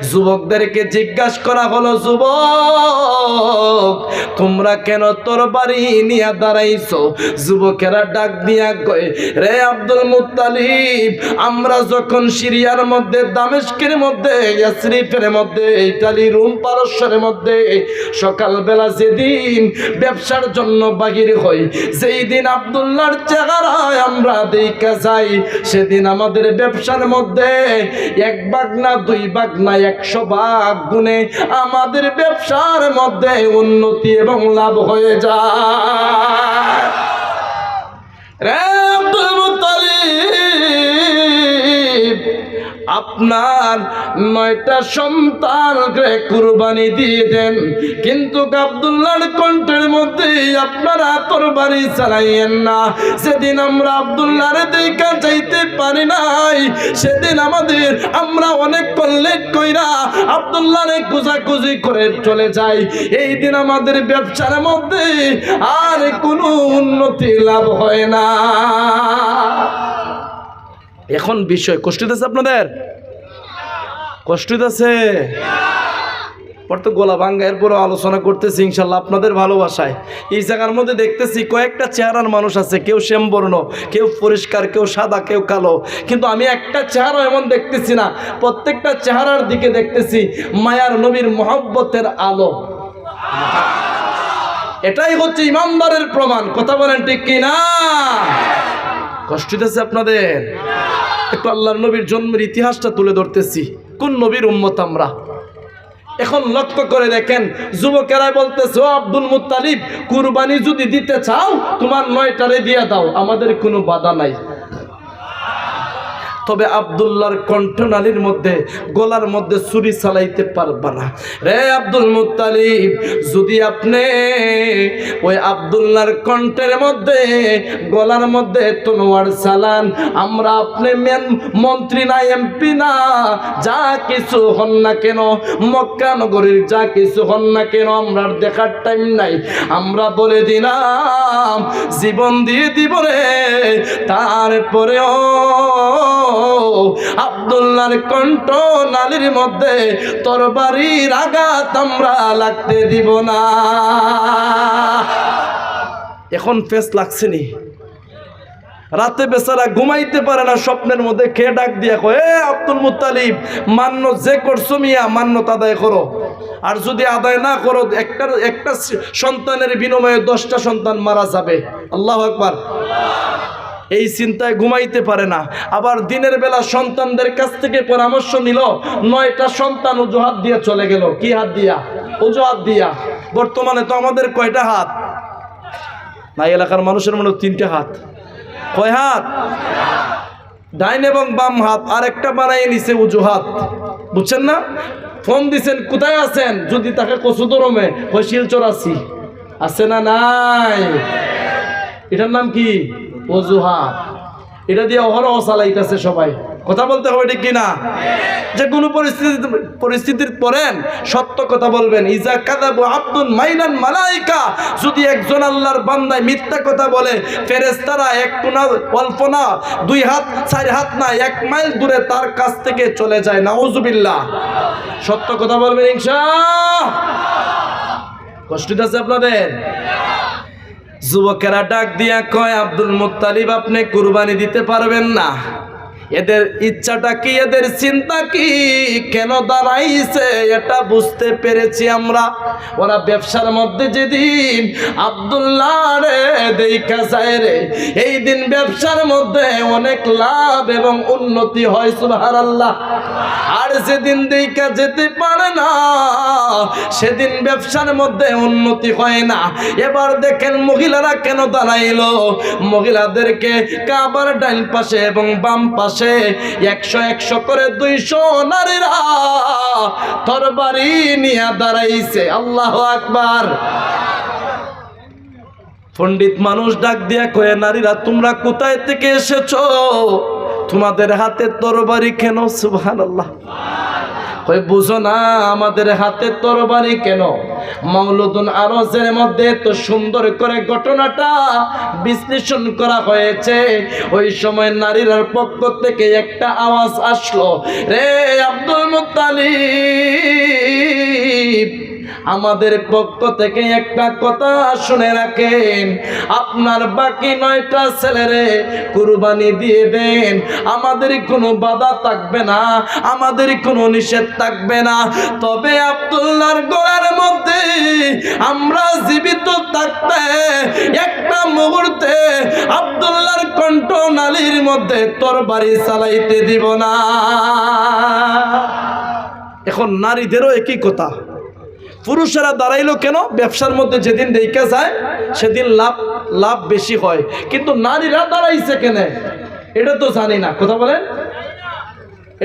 যুবকদেরকে জিজ্ঞাসা করা হলো, যুবক তোমরা কেন তরবারি নিয়ে দাঁড়াইছো? যুবকেরা ডাক দিয়া কয় রে আব্দুল মুত্তালিব, আমরা যখন সিরিয়ার মধ্যে, দামেস্কের মধ্যে, ইয়াসরিফের মধ্যে, ইতালি, রোম, পারস্যের মধ্যে সকালবেলা যেদিন ব্যবসার জন্য বাহির হই, যেই দিন আব্দুল্লাহর চেহারায় আমরা দেখা যাই, সেদিন আমাদের ব্যবসার মধ্যে 1 ভাগ না 2 ভাগ না 100 ভাগ গুণে আমাদের ব্যবসার মধ্যে উন্নতি এবং লাভ হয়ে যায়। রে আব্দুল মুত্তালিব, আপনার 9টা সন্তানকে কুরবানি দিয়ে দেন, কিন্তু আব্দুল্লাহর কণ্ঠের মধ্যে আপনারা তরবারি চালাইয়েন না। সেদিন আমরা আব্দুল্লাহরে দেখা যাইতে পারি নাই, সেদিন আমরা অনেক কল্লেট কইরা আব্দুল্লাহরে কুজাকুজি করে চলে যাই, এই দিন আমাদের ব্যবসার মধ্যে আর কোনো উন্নতি লাভ হয় না। এখন বিষয় কষ্ট দিতেছে, আপনাদের কষ্ট দিতেছে, পর তো গোলা ভাঙ্গা, এরপরও আলোচনা করতেছি ইনশাল্লাহ আপনাদের ভালোবাসায়। এই জায়গার মধ্যে দেখতেছি কয়েকটা চেহারার মানুষ আছে, কেউ শ্যামবর্ণ, কেউ পরিষ্কার, কেউ সাদা, কেউ কালো, কিন্তু আমি একটা চেহারা এমন দেখতেছি না, প্রত্যেকটা চেহারার দিকে দেখতেছি মায়ার নবীর মহব্বতের আলো। এটাই হচ্ছে ইমানদারের প্রমাণ। কথা বলেন ঠিক কিনা? কষ্ট দিতেছে আপনাদের? একটু আল্লাহর নবীর জন্মের ইতিহাসটা তুলে ধরতেছি, কোন নবীর উম্মত আমরা। এখন লক্ষ্য করে দেখেন, যুবকেরা বলতেছে, ও আব্দুল মুত্তালিব, কুরবানি যদি দিতে চাও তোমার 9টারে দিয়ে দাও, আমাদের কোনো বাধা নাই। তবে আব্দুল্লাহর কণ্ঠনালীর মধ্যে, গলার মধ্যে ছুরি চালাইতে পারবা না রে আব্দুল মুত্তালিব। যদি আপনি ওই আব্দুল্লাহর কণ্ঠের মধ্যে, গলার মধ্যে তলোয়ার চালান, আমরা আপনি মন্ত্রী না, এমপি না, যা কিছু হন না কেন, মক্কা নগরীর যা কিছু হন না কেন, আমরা দেখার টাইম নাই। আমরা বলে দিলাম জীবন দিয়ে দিব রে, তারপরেও আব্দুল্লাহর কণ্ঠ নালীর মধ্যে তরবারির আঘাত আমরা লাগতে দিব না। এখন ফেস লাগছে নি, রাতে বেচারা ঘুমাইতে পারে না, স্বপ্নের মধ্যে খেয়ে ডাক দিয়া কয়, এ আব্দুল মুত্তালিব, মান্য যে করছো মিয়া, মান্যতা আদায় করো। আর যদি আদায় না করো, একটা সন্তানের বিনিময়ে 10টা সন্তান মারা যাবে। আল্লাহু আকবার। এই চিন্তায় ঘুমাইতে পারে না। আবার দিনের বেলা সন্তানদের কাছ থেকে পরামর্শ নিল, 9টা সন্তান অজুহাত দিয়ে চলে গেল। কি হাত দিয়া? অজুহাত দিয়া। বর্তমানে তো আমাদের কয়টা হাত? না, এলাকার মানুষের মনে 3টে হাত। কয় হাত? ডাইন এবং বাম হাত, আর একটা বানাই নিছে অজুহাত। বুঝছেন না? ফোন দিছেন, কোথায় আছেন? যদি তাকে কচুদরমে, ওই শিলচর আছি। আছে না নাই? এটার নাম কি? অজুহাত। এটা দিয়ে অহরহ চালাইতেছে সবাই। কথা বলতে হবে, ঠিক কিনা? যে কোনো পরিস্থিতির পড়েন, সত্য কথা বলবেন। ইজা কাযাবু আব্দুন মাইনান মালাইকা, যদি একজন আল্লাহর বান্দায় মিথ্যা কথা বলে, ফেরেশতারা একটু না, অল্প না, 2 হাত 4 হাত না, 1 মাইল দূরে তার কাছ থেকে চলে যায়। নাউজুবিল্লাহ। সত্য কথা বলবেন ইনশাআল্লাহ। কষ্ট আছে আপনাদের? যুবকেরা ডাক দিয়া কয়, আব্দুল মুত্তালিব, আপনি কুরবানি দিতে পারবেন না। এদের ইচ্ছাটা কি, এদের চিন্তা কি, কেন দাঁড়াইছে এটা বুঝতে পেরেছি আমরা। ওরা ব্যবসার মধ্যে যেদিন আব্দুল্লাহ রে দেখা যায় রে, এই দিন ব্যবসার মধ্যে অনেক লাভ এবং উন্নতি হয়, সুবহানাল্লাহ। আর যেদিন দেখা যেতে পারে না, সেদিন ব্যবসার মধ্যে উন্নতি হয় না। এবার দেখেন মহিলারা কেন দাঁড়াইলো। মহিলাদেরকে কাবার ডাইন পাশে এবং বাম পাশে 100 করে 200 নারীরা তরবারি নিয়ে দাঁড়াইছে। আল্লাহু আকবার। পণ্ডিত মানুষ ডাক দিয়া কয়ে, নারীরা তোমরা কোথায় থেকে এসেছো? তোমাদের হাতে তরবারি কেন? সুবহানাল্লাহ। কই বুঝো না আমাদের হাতে তরবারি কেন? মাউলুদুন আরজের মধ্যে তো সুন্দর করে ঘটনাটা বিশ্লেষণ করা হয়েছে। ওই সময় নারীর পক্ষ থেকে একটা আওয়াজ আসলো, রে আব্দুল মুত্তালিব, আমাদের পক্ষ থেকে একটা কথা শুনে রাখেন, আপনার বাকি 9টা ছেলেরে কুরবানি দিয়ে দেন, আমাদের কোনো বাধা থাকবে না, আমাদের কোনো নিষেধ থাকবে না। তবে আব্দুল্লাহর গলার মধ্যে আমরা জীবিত থাকতে একটা মুহূর্তে আব্দুল্লাহর কণ্ঠনালীর মধ্যে তরবারি চালাইতে দিব না। এখন নারীদেরও একই কথা। পুরুষেরা দাঁড়াইলো কেন? ব্যবসার মধ্যে যেদিন দেখা যায় সেদিন লাভ বেশি হয়। কিন্তু নারীরা দাঁড়াইছে কেন এটা তো জানি না। কথা বলেন,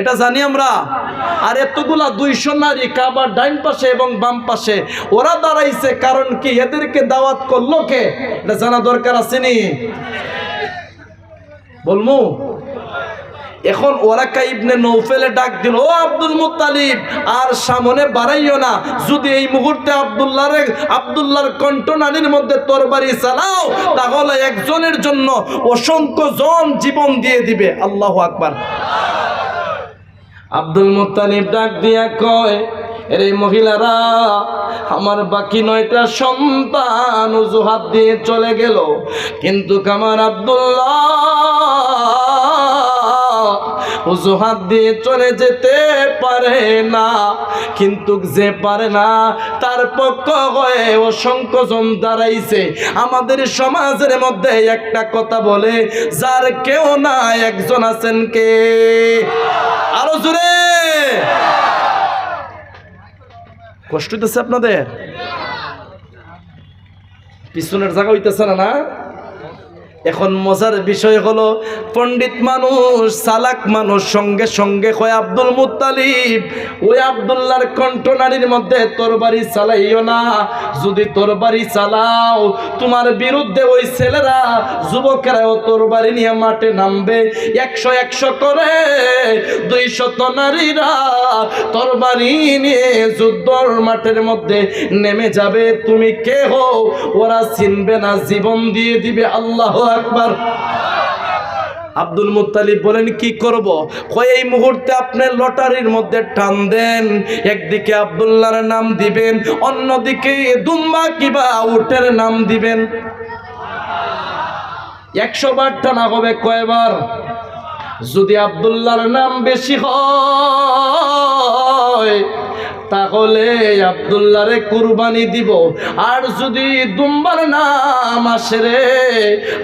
এটা জানি আমরা। আর এতগুলা 200 নারী কাবার ডাইন পাশে এবং বাম পাশে, ওরা দাঁড়াইছে কারণ কি? এদেরকে দাওয়াত করলো কে? এটা জানা দরকার আছে নি? বলমু? এখন ওরাকা ইবনে নৌফেলে ডাক দিল, ও আব্দুল মুত্তালিব, আর সামনে বাড়াইও না। যদি এই মুহূর্তে আব্দুল্লাহর কণ্ঠনালীর মধ্যে তরবারি চালাও, তাহলে একজনের জন্য অসংখ্য জন জীবন দিয়ে দিবে। আল্লাহু আকবার। আব্দুল মুত্তালিব ডাক দিয়া কয়, এর মহিলারা, আমার বাকি 9টা সন্তান অজুহাত দিয়ে চলে গেল, কিন্তু আমার আব্দুল্লাহ অজুহাত দিয়ে চলে যেতে পারে না, কিন্তু যে পারে না তার পক্ষ হয়ে অসংখ্য জন দাঁড়াইছে। আমাদের সমাজের মধ্যে একটা কথা বলে, যার কেউ না একজন আছেন কে? আরো জোরে। কষ্ট হইতেছে আপনাদের? পিছনের জায়গা হইতেছে না? এখন মজার বিষয় হলো, পণ্ডিত মানুষ, চালাক মানুষ সঙ্গে সঙ্গে কয় আব্দুল মুত্তালিব, ওই আব্দুল্লাহর কণ্ঠনালীর মধ্যে তরবারি চালাইও না। যদি তরবারি চালাও তোমার বিরুদ্ধে ওই ছেলেরা, যুবকেরাও তরবারি নিয়ে মাঠে নামবে। 100 করে 200 নারীরা তরবারি নিয়ে যুদ্ধর মাঠের মধ্যে নেমে যাবে। তুমি কে হো ওরা চিনবে না, জীবন দিয়ে দিবে। আল্লাহু আকবার। আব্দুল মুত্তালিব বলেন কি করব? কয় এই মুহূর্তে আপনি লটারির মধ্যে টান দেন, একদিকে আব্দুল্লাহর নাম দিবেন, অন্যদিকে দুম্বা কিবা উটের নাম দিবেন। 100 বার টানা হবে কয়বার? যদি আব্দুল্লাহর নাম বেশি হয় তাহলে আব্দুল্লাহরে কুরবানি দিব, আর যদি দুম্বার নাম আসে রে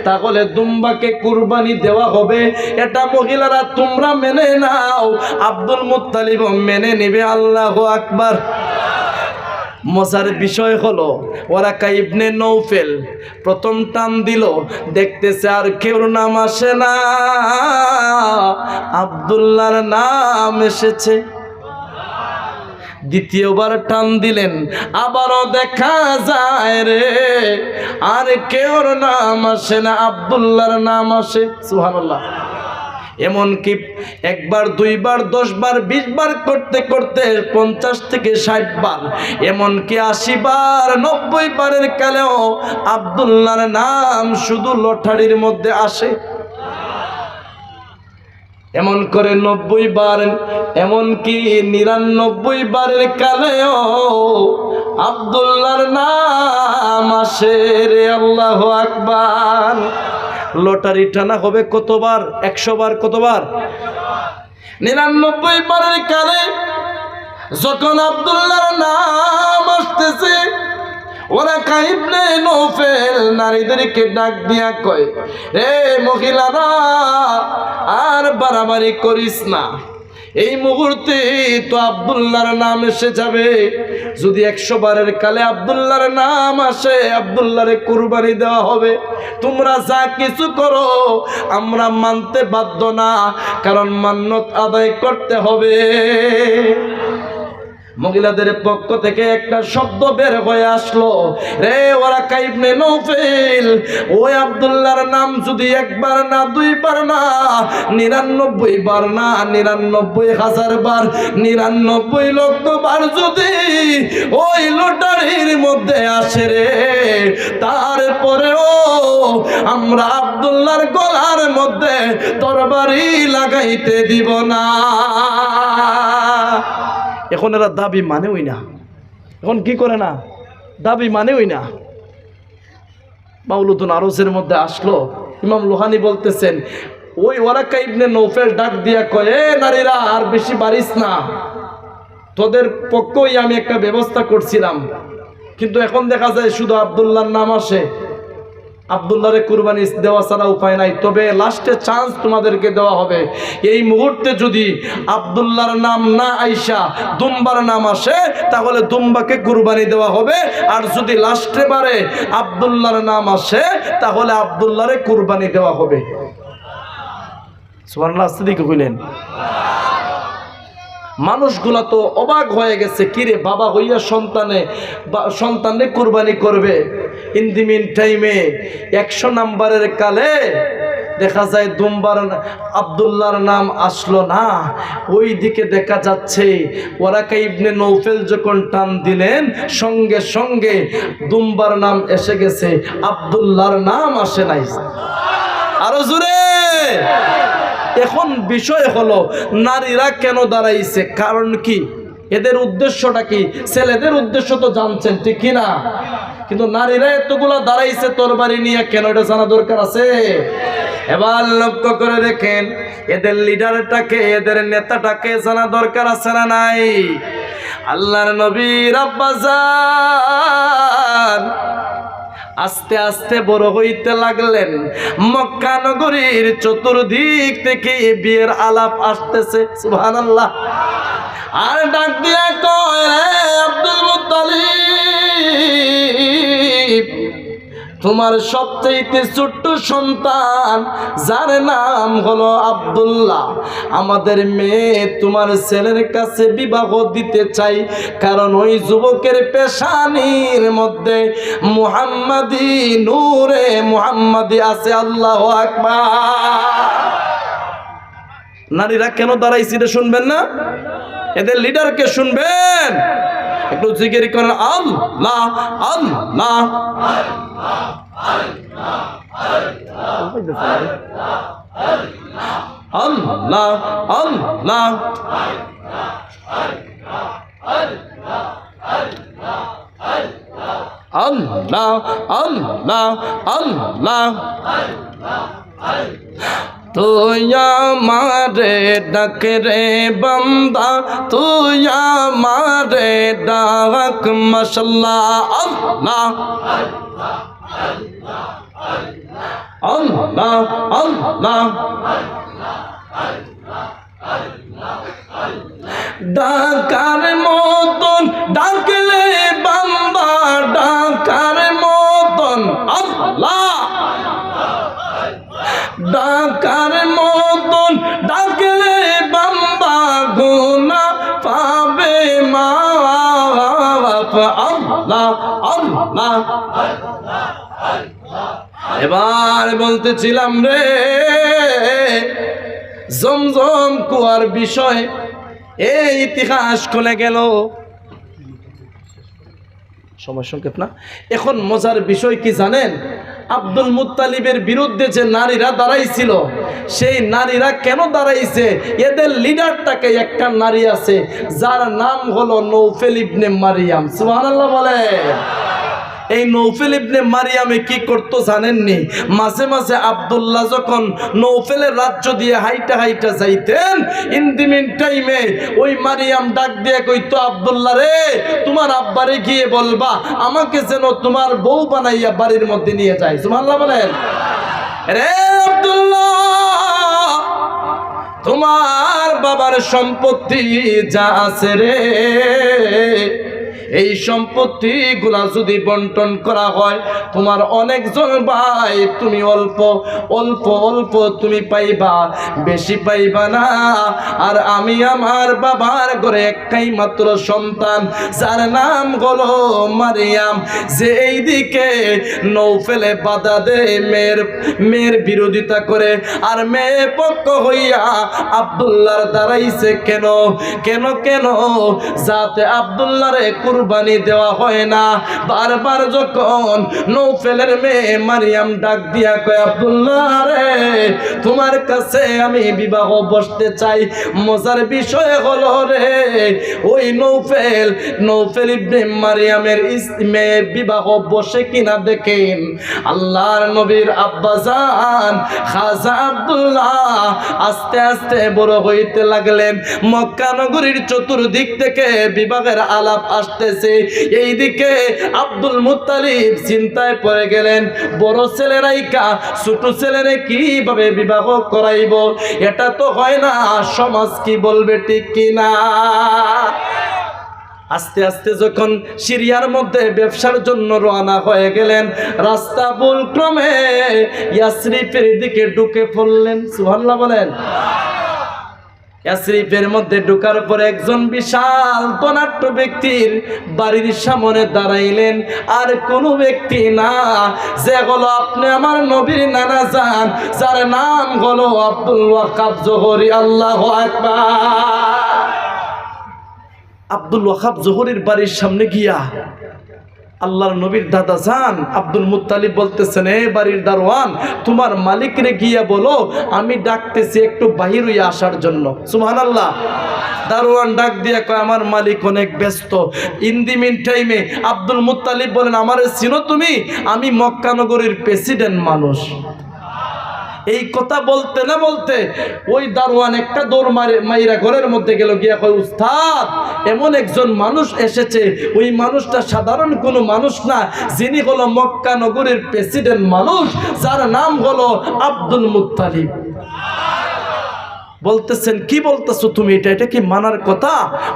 তাহলে দুম্বাকে কুরবানি দেওয়া হবে। এটা মহিলারা তোমরা মেনে নাও, আব্দুল মুত্তালিব মেনে নেবে। আল্লাহু আকবার। মজার বিষয় হলো, ওয়ারাকা ইবনে নৌফেল প্রথম টান দিল, দেখতেছে আর কেউ নাম আসে না, আব্দুল্লাহর নাম এসেছে। দ্বিতীয়বার টান দিলেন, আবারও দেখা যায় রে আর কেউ নাম আসে না, আব্দুল্লাহর নাম আসে। সুবহানাল্লাহ। এমনকি 1 বার 2 বার 10 বার 20 বার করতে করতে 50 থেকে 60 বার, এমনকি 80 বার 90 বারের কালেও আব্দুল্লাহর নাম শুধু লটারির মধ্যে আসে। এমন করে 90 বার, এমনকি 99 বারের কালেও আব্দুল্লাহর নাম আসে রে। আল্লাহু আকবার। লটারি টানা হবে কতবার? 100 বার। কতবার? 99 বারের কালে যখন আব্দুল্লাহর নাম আসতেছে, ওয়ারাকা ইবনে নৌফেল নারীদেরকে ডাক দিয়া কয়, রে মহিলারা আর বাড়াবাড়ি করিস না, এই মুহূর্তে তো আব্দুল্লাহর নাম এসে যাবে। যদি 100 বারের কালে আব্দুল্লাহর নাম আসে, আব্দুল্লাহরে কুরবানি দেওয়া হবে। তোমরা যা কিছু করো আমরা মানতে বাধ্য না, কারণ মান্যত আদায় করতে হবে। মহিলাদের পক্ষ থেকে একটা শব্দ বের হয়ে আসলো, রে ওয়ারাকা ইবনে নৌফেল, ওই আব্দুল্লাহর নাম যদি 1 বার না 2 বার না 99 বার না 99,000 বার 99 লক্ষ বার যদি ওই লটারির মধ্যে আসে রে, তারপরেও আমরা আব্দুল্লাহর গলার মধ্যে তরবারি লাগাইতে দিব না। এখন এরা দাবি মানেই না। এখন কি করে না? দাবি মানেই না। মাউলুদুন আরজের মধ্যে আসলো, ইমাম লোহানি বলতেছেন, ওই ওয়ারাকা ইবনে নৌফেল ডাক দিয়া কয়, এ নারীরা আর বেশি বাড়িস না, তোদের পক্ষেই আমি একটা ব্যবস্থা করছিলাম, কিন্তু এখন দেখা যায় শুধু আব্দুল্লাহর নাম আসে। আব্দুল্লাহরে কুরবানি দেওয়া ছাড়া উপায় নাই, তবে লাস্টে চান্স তোমাদেরকে দেওয়া হবে। এই মুহূর্তে যদি আব্দুল্লাহর নাম না আইসা দুম্বার নাম আসে তাহলে দুম্বাকে কুরবানি দেওয়া হবে, আর যদি লাস্টে বারে আব্দুল্লাহর নাম আসে তাহলে আব্দুল্লাহরে কুরবানি দেওয়া হবে। সুবহানাল্লাহ। আসসাদিক কইলেন। মানুষগুলা তো অবাক হয়ে গেছে, কিরে বাবা হইয়া সন্তানে কুরবানি করবে। ইন দি মিন টাইমে 100 নাম্বারের কালে দেখা যায় দুম্বার আব্দুল্লাহর নাম আসলো না। ওই দিকে দেখা যাচ্ছে ওয়ারাকা ইবনে নৌফেল যখন টান দিলেন সঙ্গে সঙ্গে দুম্বার নাম এসে গেছে, আব্দুল্লাহর নাম আসে নাই। আরো জোরে। এখন বিষয় হলো নারীরা কেন দাঁড়াইছে, কারণ কি, এদের উদ্দেশ্যটা কি? ছেলেদের উদ্দেশ্য তো জানছেন, ঠিক কিনা? কিন্তু নারীরা এতগুলা দাঁড়াইছে তরবারি নিয়ে কেন, এটা জানা দরকার আছে। এবার লক্ষ্য করে দেখেন এদের লিডারটাকে, এদের নেতাটাকে জানা দরকার আছে না নাই? আল্লাহর নবীর আব্বাজান আস্তে আস্তে বড় হইতে লাগলেন। মক্কা নগরীর চতুর্দিক থেকে বিয়ের আলাপ আসতেছে, সুবহানাল্লাহ। আর ডাক দিয়ে কয়, রে আব্দুল মুত্তালিব, তোমার সবচেয়ে ছোট্ট সন্তান যার নাম হলো আব্দুল্লাহ, আমাদের মেয়ে তোমার ছেলের কাছে বিবাহ দিতে চাই, কারণ ওই যুবকের পেশানির মধ্যে মুহাম্মাদি নূরে মুহাম্মাদি আছে। আল্লাহু আকবার। নারীরা কেন দাঁড়াইছে এটা শুনবেন না? এদের লিডারকে শুনবেন। একটু জিকির করেন আল্লাহ আল্লাহ। আল্লাহ আল্লাহ। আল্লাহ আল্লাহ আল্লাহ। তুই আমারে ডাক রে বান্দা, তুই আমারে ডাক মাশাআল্লাহ। আল্লাহ আল্লাহ আল্লাহ। ডাকার মতন ডাকলে বান্দা, ডাকার মতন আল্লাহ, ডাকার মতন ডাকলে বান্দা গুনাহ পাবে মাফ। আল্লাহ আল্লাহ। এবার বলতেছিলাম রে, জমজম কুয়ার বিষয় এই ইতিহাস খুলে গেল। সময় সংক্ষেপ না। এখন মজার বিষয় কি জানেন? আব্দুল মুত্তালিবের বিরুদ্ধে যে নারীরা দাঁড়াইছিল, সেই নারীরা কেন দাঁড়াইছে? এদের লিডারটাকে একটা নারী আছে যার নাম হলো নৌফেল ইবনে মারিয়াম। সুবহানাল্লাহ বলে। এই নৌফেল ইবনে মারিয়ামে কি করতো জানেননি? মাঝে মাঝে আব্দুল্লাহ যখন নৌফেলের রাজ্য দিয়ে হাইটা হাইটা যাইতেন, ইন দি মিন টাইমে ওই মারিয়াম ডাক দিয়ে কইতো, আব্দুল্লাহ রে, তোমার আব্বারে গিয়ে বলবা আমাকে যেন তোমার বউ বানাইয়া বাড়ির মধ্যে নিয়ে যায়। সুবহানাল্লাহ বলেন। রে আব্দুল্লাহ, তোমার বাবার সম্পত্তি যা আছে রে, এই সম্পত্তি গুলা যদি বন্টন করা হয়, তোমার অনেকজন ভাই, তুমি অল্প অল্প অল্প তুমি পাইবা, বেশি পাইবা না। আর আমি আমার বাবার ঘরে একটাই মাত্র সন্তান যার নাম হলো মারিয়াম, যে এইদিকে নৌফেলে বাধা দেয়, মেয়ের বিরোধিতা করে, আর মেয়ে পক্ষ হইয়া আব্দুল্লাহর দাঁড়াইছে। কেন কেন কেন? যাতে আব্দুল্লাহরে কুরবানি দেওয়া হয় না। বারবার যখন নৌফেলের মেয়ে মারিয়াম ডাক দিয়া কয়, আব্দুল্লাহ রে, তোমার কাছে আমি বিবাহ বসতে চাই। মজার বিষয় হলো রে, ওই নৌফেল ইবনে মারিয়ামের মেয়ে বিবাহ বসে কিনা দেখেন আল্লাহর নবীর আব্বাজান খাজা আব্দুল্লাহ আস্তে আস্তে বড় হইতে লাগলেন। মক্কা নগরীর চতুর্দিক থেকে বিবাহের আলাপ আসতেছে। এইদিকে আব্দুল মুত্তালিব চিন্তায় পড়ে গেলেন, বড় ছেলেরাইকা ছোট ছেলেরে কিভাবে বিবাহ করাইব? এটা তো হয় না, সমাজ কি বলবে, ঠিক কিনা? আস্তে আস্তে যখন সিরিয়ার মধ্যে ব্যবসার জন্য রওনা হয়ে গেলেন, রাস্তা ভুল ক্রমে ইয়াসরিফের দিকে ঢুকে পড়লেন। সুবহানাল্লাহ বলেন। ইয়াসরিফের মধ্যে ঢোকার পরে একজন বিশাল ধনাঢ্য ব্যক্তির বাড়ির সামনে দাঁড়াইলেন। আর কোনো ব্যক্তি না, যে হলো আপনি আমার নবীর নানা যান, যার নাম হলো আব্দুল ওয়াহাব জোহরি। আল্লাহু আকবার। আব্দুল ওয়াহাব জোহরির বাড়ির সামনে গিয়া আল্লাহর নবীর দাদা যান আব্দুল মুত্তালিব বলতেছেন, এ বাড়ির দারোয়ান, তোমার মালিকরে গিয়া বলো আমি ডাকতেছি একটু বাহির হইয়া আসার জন্য। সুবহানাল্লাহ। দারোয়ান ডাক দিয়া কয়, আমার মালিক অনেক ব্যস্ত। ইন দি মিন টাইমে আব্দুল মুত্তালিব বলেন, আমারে চিনো তুমি? আমি মক্কা নগরীর প্রেসিডেন্ট মানুষ। এই কথা বলতে না বলতে ওই দারোয়ান একটা দৌড় মাইরা ঘরের মধ্যে গেল, গিয়া কয় উস্তাদ এমন একজন মানুষ এসেছে, ওই মানুষটা সাধারণ কোনো মানুষ না, যিনি হলো মক্কা নগরীর প্রেসিডেন্ট মানুষ, যার নাম হলো আব্দুল মুত্তালিব। বলতেছেন কি বলতেছো তুমি, এটা কি মানার কথা?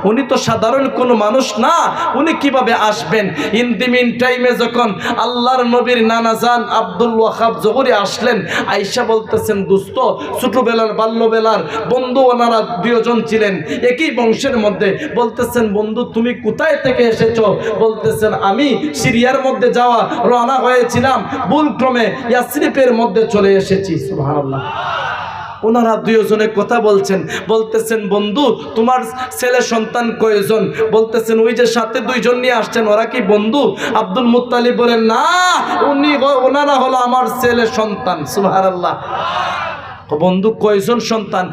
উনি তো সাধারণ কোনো মানুষ না, উনি কিভাবে আসবেন? ইন দি মিন টাইমে যখন আল্লাহর নবীর নানা জান আব্দুল ওয়াহাব জহুরি আসলেন, আয়েশা বলতেছেন দোস্ত ছোটবেলার বাল্যবেলার বন্ধু, ওনারা দুজন ছিলেন একই বংশের মধ্যে। বলতেছেন বন্ধু তুমি কোথায় থেকে এসেছো? বলতেছেন আমি সিরিয়ার মধ্যে যাওয়া রওনা হয়েছিলাম, ভুলক্রমে ইয়াসরিফের মধ্যে চলে এসেছি। সুবহানাল্লাহ। ওনারা দুজনে কথা বলছেন, বলতেছেন বন্ধু তোমার ছেলে সন্তান কয়জন? বলতেছেন ওই যে সাথে দুইজন নিয়ে আসছেন, ওরা কি বন্ধু? আব্দুল মুত্তালিব বলেন না, ওনারা হলো আমার ছেলে সন্তান। সুবহানাল্লাহ। বন্ধু কয়জন সন্তান?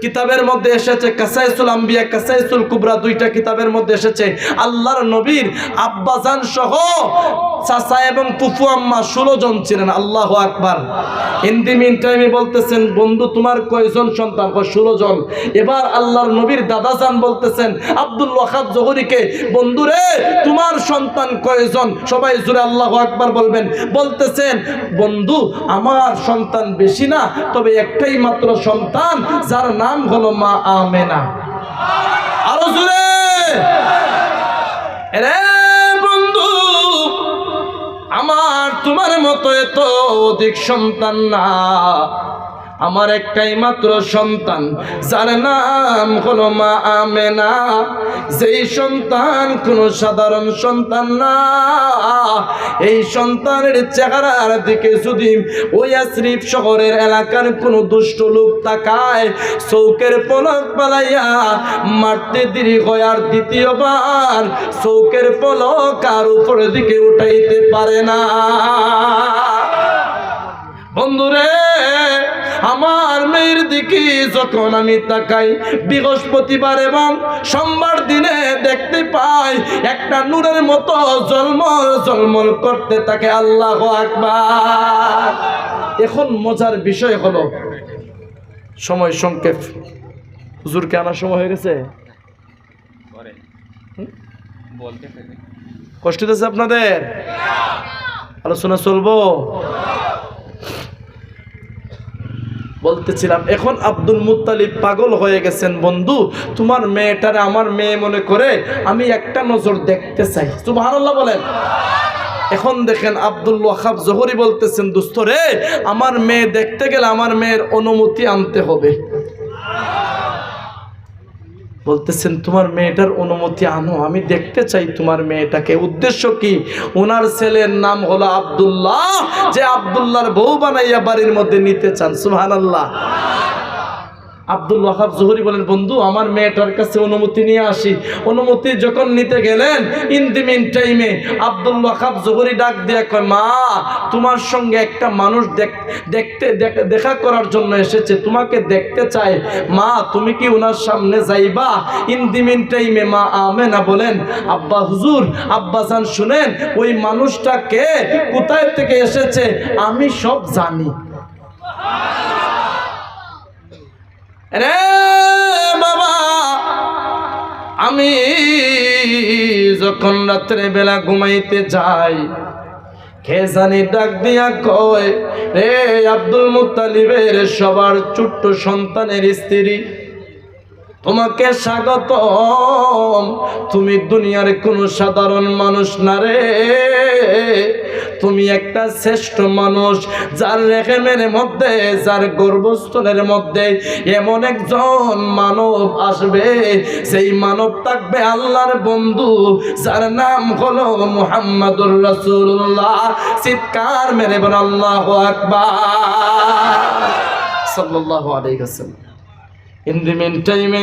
কিতাবের মধ্যে এসেছে কাসাইসুল আম্বিয়া, কাসাইসুল কুবরা, দুইটা কিতাবের মধ্যে এসেছে আল্লাহর নবীর আব্বাজান সহ চাচা এবং ফুফু আম্মা 16 জন ছিলেন। আল্লাহু আকবার। ইন দি মিন টাইমে বলতেছেন বন্ধু তোমার কয়জন সন্তান? 16 জন। এবার আল্লাহর নবীর দাদাজান বলতেছেন আব্দুল ওয়াহাব জহুরিকে, বন্ধু রে তোমার সন্তান কয়জন? সবাই জোরে আল্লাহু আকবার বলবেন। বলতেছেন বন্ধু আমার সন্তান বেশি না, তবে একটাই মাত্র সন্তান, যার নাম হলো মা আমেনা। আরো জোরে। রে বন্ধু আমার তোমার মতো এত অধিক সন্তান না, আমার একটাই মাত্র সন্তান, যার নাম হলো মা আমেনা। যেই সন্তান কোনো সাধারণ সন্তান না, এই সন্তানের চেহারার দিকে যদি ওই ইয়াসরিফ শহরের এলাকার কোনো দুষ্ট লোক তাকায়, চৌকের পলক পালাইয়া মারতে দেরি হয়, আর দ্বিতীয়বার চৌকের পলক আর উপরের দিকে উঠাইতে পারে না। বন্ধুরে আমার মেয়ের দিকে যখন আমি তাকাই, বৃহস্পতিবার এবং সোমবার দিনে দেখতে পাই একটা নূরের মতো ঝলমল ঝলমল করতে থাকে। আল্লাহু আকবার। এখন মজার বিষয় হলো সময় সংক্ষেপ, হুজুরকে আনার সময় হয়ে গেছে। কষ্ট হচ্ছে আপনাদের? আলোচনা চলবো। বলতেছিলাম এখন আব্দুল মুত্তালিব পাগল হয়ে গেছেন। বন্ধু তোমার মেয়েটারে আমার মেয়ে মনে করে আমি একটা নজর দেখতে চাই। সুবহানাল্লাহ বলেন। এখন দেখেন আব্দুল ওয়াহাব জহুরি বলতেছেন দোস্ত রে আমার মেয়ে দেখতে গেলে আমার মেয়ের অনুমতি আনতে হবে। বলতেছেন তোমার মেয়েটার অনুমতি আনো, আমি দেখতে চাই তোমার মেয়েটাকে। উদ্দেশ্য কি? ওনার ছেলের নাম হলো আব্দুল্লাহ, যে আব্দুল্লাহর বউ বানাইয়া বাড়ির মধ্যে নিতে চান। সুবহানাল্লাহ। আব্দুল ওয়াহাব জহুরি বলেন বন্ধু আমার মেয়েটার কাছে অনুমতি নিয়ে আসি। অনুমতি যখন নিতে গেলেন, ইন দি মিন টাইমে আব্দুল ওয়াহাব জহুরি ডাক দিয়া কয় মা তোমার সঙ্গে একটা মানুষ দেখা করার জন্য এসেছে, তোমাকে দেখতে চায়। মা তুমি কি ওনার সামনে যাইবা? ইন দি মিন টাইমে মা আমেনা বলেন আব্বা হুজুর, আব্বা জান শুনেন, ওই মানুষটা কে, কোথায় থেকে এসেছে আমি সব জানি। রে বাবা আমি যখন রাত্রে বেলা ঘুমাইতে যাই, কে জানি ডাক দিয়া কয় রে আব্দুল মুত্তালিবের সবার ছোট্ট সন্তানের স্ত্রী, তোমাকে স্বাগতম। তুমি দুনিয়ার কোনো সাধারণ মানুষ না রে, তুমি একটা শ্রেষ্ঠ মানুষ, যার রেহেমের মধ্যে, যার গর্ভস্থলের মধ্যে এমন একজন মানব আসবে, সেই মানব থাকবে আল্লাহর বন্ধু, যার নাম হলো মুহাম্মাদুর রাসূলুল্লাহ। চিৎকার মেরে বল আল্লাহু আকবার সাল্লাল্লাহু আলাইহি ওয়াসাল্লাম। ইন দি মিন টাইমে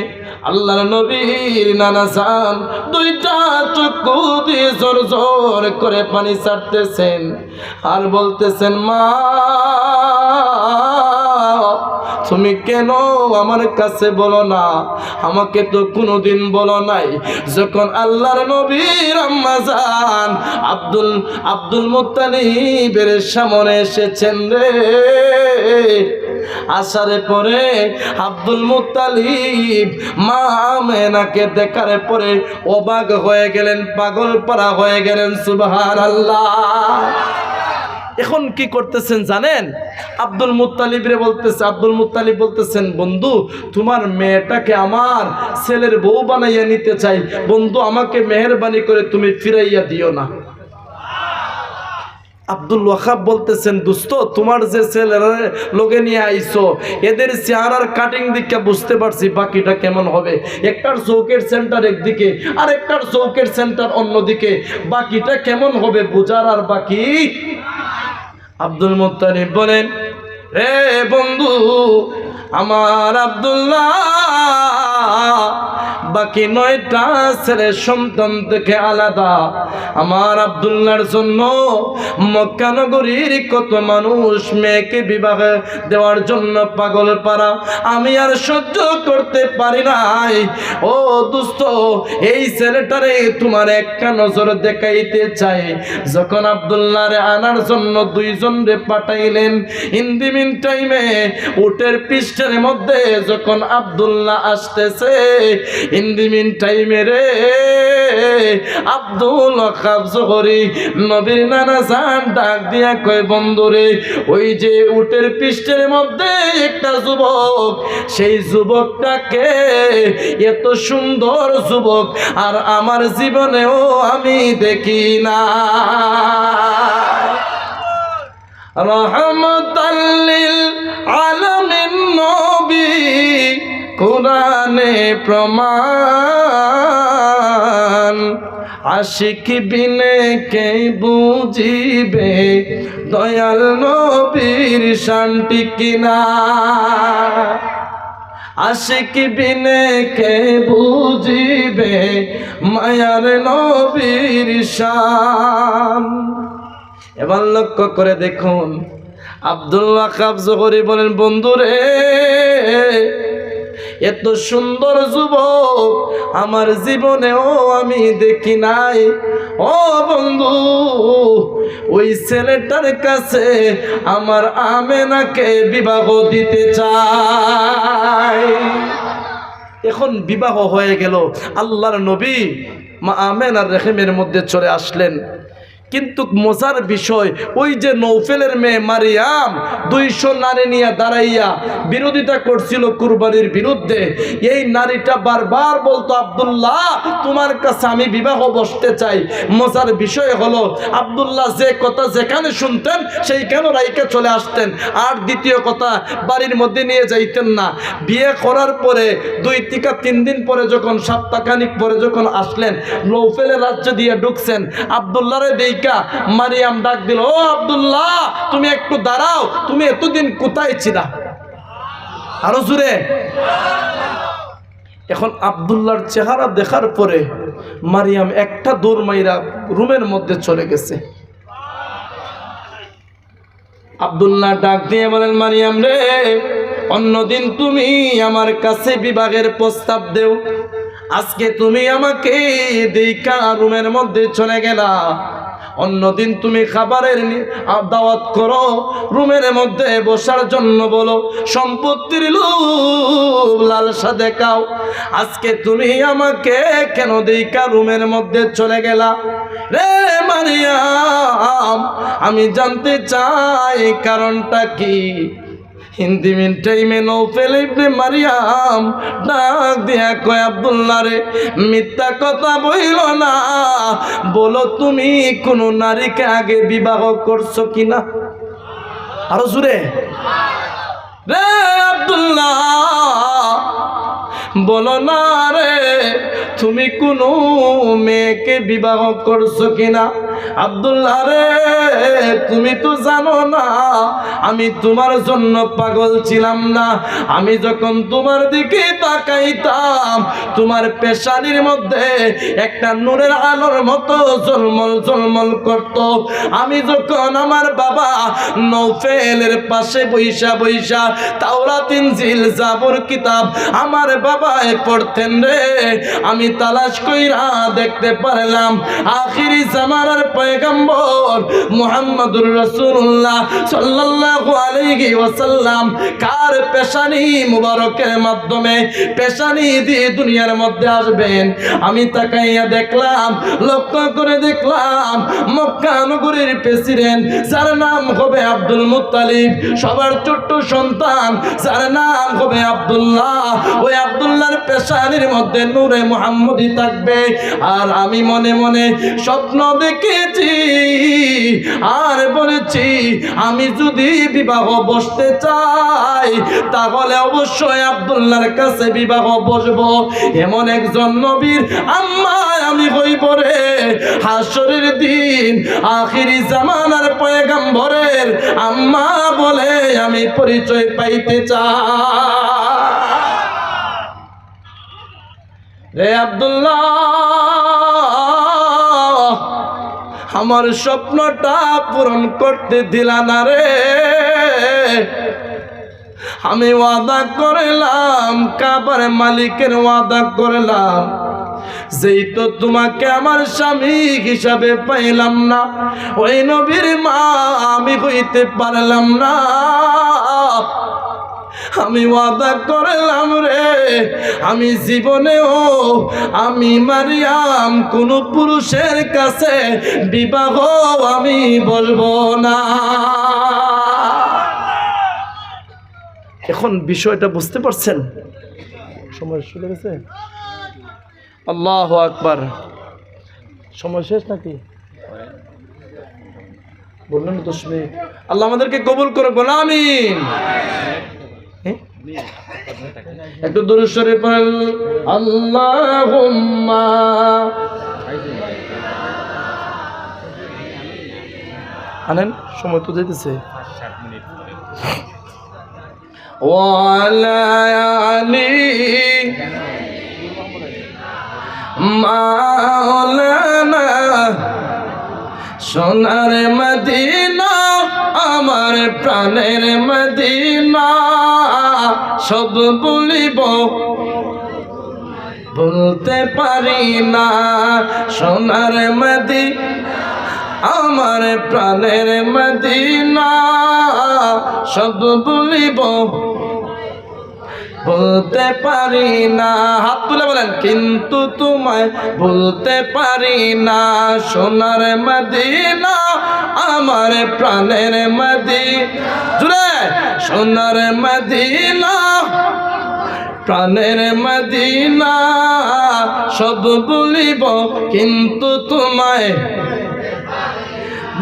আল্লাহর নবীর নানা জান দুইটা চক্ষু দিয়ে জোর জোর করে পানি ছাড়তেছেন আর বলতেছেন মা তুমি কেন আমার কাছে বলো না? আমাকে তো কোনোদিন বলো নাই। যখন আল্লাহর নবীর আম্মা জান আব্দুল মুত্তালিবের সামনে এসেছেন রে, আসার পরে আব্দুল মুত্তালিব মা আমেনাকে দেখার পরে অবাক হয়ে গেলেন, পাগল পারা হয়ে গেলেন। সুবহানাল্লাহ। এখন কি করতেছেন জানেন? আব্দুল মুত্তালিব বলতেছেন, বন্ধু তোমার মেয়েটাকে আমার ছেলের বউ বানাইয়া নিতে চাই, বন্ধু আমাকে মেহেরবানি করে তুমি ফিরাইয়া দিও না। আব্দুল ওয়াহাব বলতেছেন, দোস্ত তোমার যে ছেলেরা লোকে নিয়ে আইছো এদের চেহারার কাটিং দিকে বুঝতে পারছি বাকিটা কেমন হবে। একটার চৌকের সেন্টার একদিকে আর একটার চৌকের সেন্টার অন্যদিকে, বাকিটা কেমন হবে বোঝার আর বাকি। আব্দুল মুত্তালিব বলেন, রে বন্ধু আমার আব্দুল্লাহ বাকি 9টা ছেলে সন্তান থেকে আলাদা। আমার আব্দুল্লাহর জন্য মক্কা নগরীর কত মানুষ মেয়েকে বিবাহ দেওয়ার জন্য পাগল পারা, আমি আর সহ্য করতে পারি নাই। ও দোস্ত এই ছেলেটারে তোমার একটা নজর দেখাইতে চাই। যখন আব্দুল্লাহরে আনার জন্য 2 জন রে পাঠাইলেন, ইন দি মিন টাইমে উটের পৃষ্ঠের মধ্যে যখন আব্দুল্লাহ আসতেছে, ইন দি মিন টাইমে রে আব্দুল ওয়াহাব জোহরি নবীর নানা জান ডাক দিয়া কয়, বন্ধুরে ওই যে উটের পৃষ্ঠের মধ্যে একটা যুবক, সেই যুবকটাকে এত সুন্দর যুবক আর আমার জীবনেও আমি দেখি না। রহমতাল লিল আলামিন নবী কুরআনে প্রমাণ, আশিক বিনে কে বুঝিবে দয়াল নবীর শান্তি কিনা। আশিক বিনে কে বুঝিবে মায়ার নবীর শান। এবার লক্ষ্য করে দেখুন আব্দুল ওয়াহাব জোহরি বলেন, বন্ধুরে এত সুন্দর যুবক আমার জীবনেও আমি দেখি নাই। ও বন্ধু ওই ছেলেটার কাছে আমার আমেনাকে বিবাহ দিতে চাই। এখন বিবাহ হয়ে গেল, আল্লাহর নবী মা আমেনার রেহেমের মধ্যে চলে আসলেন। কিন্তু মজার বিষয়, ওই যে নৌফেলের মেয়ে মারিয়াম 200 নারী নিয়ে দাঁড়াইয়া বিরোধিতা করছিল কুরবানির বিরুদ্ধে। এই নারীটা বারবার বলতো, আব্দুল্লাহ তোমার কাছে আমি বিবাহ বসতে চাই। মজার বিষয় হলো আব্দুল্লাহ যে কথা যেখানে শুনতেন সেইখানে রাইকে চলে আসতেন, আর দ্বিতীয় কথা বাড়ির মধ্যে নিয়ে যাইতেন না। বিয়ে করার পরে 2 থেকে 3 দিন পরে যখন সপ্তাহখানিক পরে যখন আসলেন, নৌফেলের রাজ্য দিয়ে ঢুকছেন, আব্দুল্লাহরে মারিয়াম ডাক দিল, ও আব্দুল্লাহ তুমি একটু দাঁড়াও, তুমি এতদিন কোথায় ছিলা? আরো জোরে। এখন আব্দুল্লাহর চেহারা দেখার পরে মারিয়াম একটা দৌড় মাইরা রুমের মধ্যে চলে গেছে। আব্দুল্লাহ ডাক দিয়ে বলেন, মারিয়াম রে অন্যদিন তুমি আমার কাছে বিবাহের প্রস্তাব দেও, আজকে তুমি আমাকে দেখা রুমের মধ্যে চলে গেলা। অন্যদিন তুমি খাবারের দাওয়াত করো, রুমের মধ্যে বসার জন্য বলো, সম্পত্তির লোভ লালসা দেখাও। আজকে তুমি আমাকে কেন দেখা রুমের মধ্যে চলে গেলা? রে মারিয়াম আমি জানতে চাই কারণটা কি? হিন্দি মিন টাইমে নৌফেল ইবনে মারিয়াম ডাক দিয়া কয়, আব্দুল্লাহ রে মিথ্যা কথা বইল না, বলো তুমি কোন নারীকে আগে বিবাহ করছো কিনা? আরো জোরে। রে আব্দুল্লাহ বলো না রে তুমি কোনো মেয়েকে বিবাহ করছো কিনা? আব্দুল্লাহ রে তুমি তো জানো না আমি তোমার জন্য পাগল ছিলাম না। আমি যখন তোমার দিকে তাকাইতাম তোমার পেশানির মধ্যে একটা নূরের আলোর মতো ঝলমল ঝলমল করত। আমি যখন আমার বাবা নৌফেলের পাশে বইসা বইসা তাওরাত ইনজিল জাবুর কিতাব আমার বাবায় পড়তেন রে, আমি তালাশ কইরা দেখতে পারলাম আখিরি জামানার পয়গম্বর মুহাম্মদুর রাসূলুল্লাহ সাল্লাল্লাহু আলাইহি ওয়াসাল্লাম কার পেশানি মুবারকের মাধ্যমে পেশানি দিয়ে দুনিয়ার মধ্যে আসবেন। আমি তাকাইয়া দেখলাম, লক্ষ্য করে দেখলাম মক্কা নগরীর প্রেসিডেন্ট যার নাম হবে আব্দুল মুত্তালিব, সবার ছোট্ট সন্তান যার নাম হবে আব্দুল্লাহ, ওই আব্দুল্লাহর পেশানির মধ্যে নূরে মুহাম্মদি থাকবে। আর আমি মনে মনে স্বপ্ন দেখেছি আর বলেছি আমি যদি বিবাহ বসতে চাই তাহলে অবশ্যই আব্দুল্লাহর কাছে বিবাহ বসবো। এমন একজন নবীর আম্মা আমি হইব রে হাসরের দিন আখিরি জামানার পয়গম্বরের আম্মা বলে আমি পরিচয় পাইতে চাই। রে আব্দুল্লাহ আমার স্বপ্নটা পূরণ করতে দিলা না রে। আমি ওয়াদা করলাম, কাবার মালিকের ওয়াদা করলাম, যেই তো তোমাকে আমার স্বামী হিসাবে পাইলাম না, ওই নবীর মা আমি হইতে পারলাম না। আমি ওয়াদা করলাম রে আমি জীবনেও আমি মারিয়াম কোন পুরুষের কাছে বিবাহ আমি বলবো না। এখন বিষয়টা বুঝতে পারছেন? সময় চলে গেছে। আল্লাহু আকবার। সময় শেষ নাকি? বললেন 10 মিনিট। আল্লাহ আমাদেরকে কবুল করুন, বলো আমিন। একটু দুরূদ শরীফ পড়েন। আল্লাহুম্মা আনেন, সময় তো যেতেছে। ওয়ালা আলি মাওলানা সোনার মদিনা আমার প্রাণের মদিনা সব বলিব বলতে পারি না। সোনার মদিনা আমার প্রাণের মদিনা সব বলিব বলতে পারি না। হাত তুলে বলেন কিন্তু তোমায় বলতে পারি না। সোনার মদিনা আমার প্রাণের মদিনা, জুড়ে সোনার মদিনা প্রাণের মদিনা সব বলিব কিন্তু তোমায়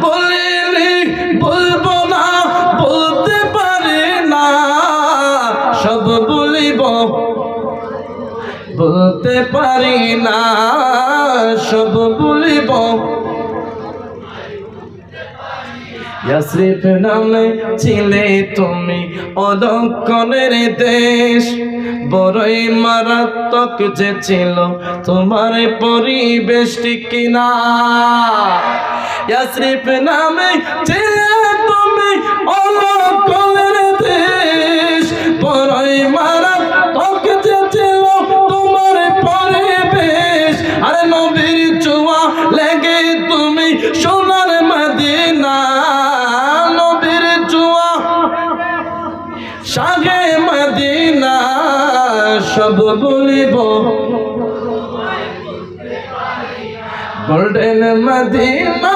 বলিনি বলবো না, বলতে পারি না। সব বলিব বলতে পারি না, সব বলিব। ইয়াসরিফ নামে ছিলে তুমি অলক্ষণের দেশ, বড়ই মারাত্মক যে ছিল তোমার পরিবেশ ঠিক না। ইয়াসরিফ নামে ছিলে তুমি অলক্ষণের দেশ, বড়ই মারাত্মক যে ছিল তোমার পরিবেশ। আরে নবীর ছোঁয়া লেগে তুমি সোনার মদিনা, নবীর ছোঁয়া শাহে মদিনা সব বলিব গোল্ডেন মদিনা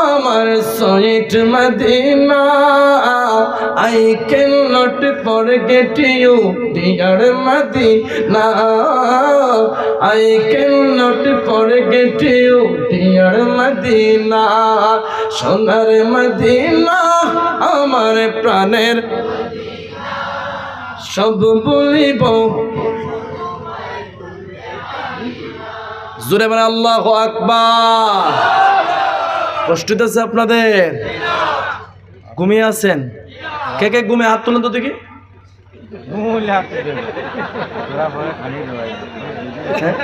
আমার সুইট মদিনা। I cannot forget you dear Madina, I cannot forget you dear Madina। সোনার মদিনা আমার প্রাণের সব বলিব জোরে বলেন আল্লাহু আকবার। কষ্ট হইতেছে আপনাদের? ঘুমিয়ে আছেন? কে কে ঘুমিয়ে হাত তুলেন তো দেখি। হ্যাঁ?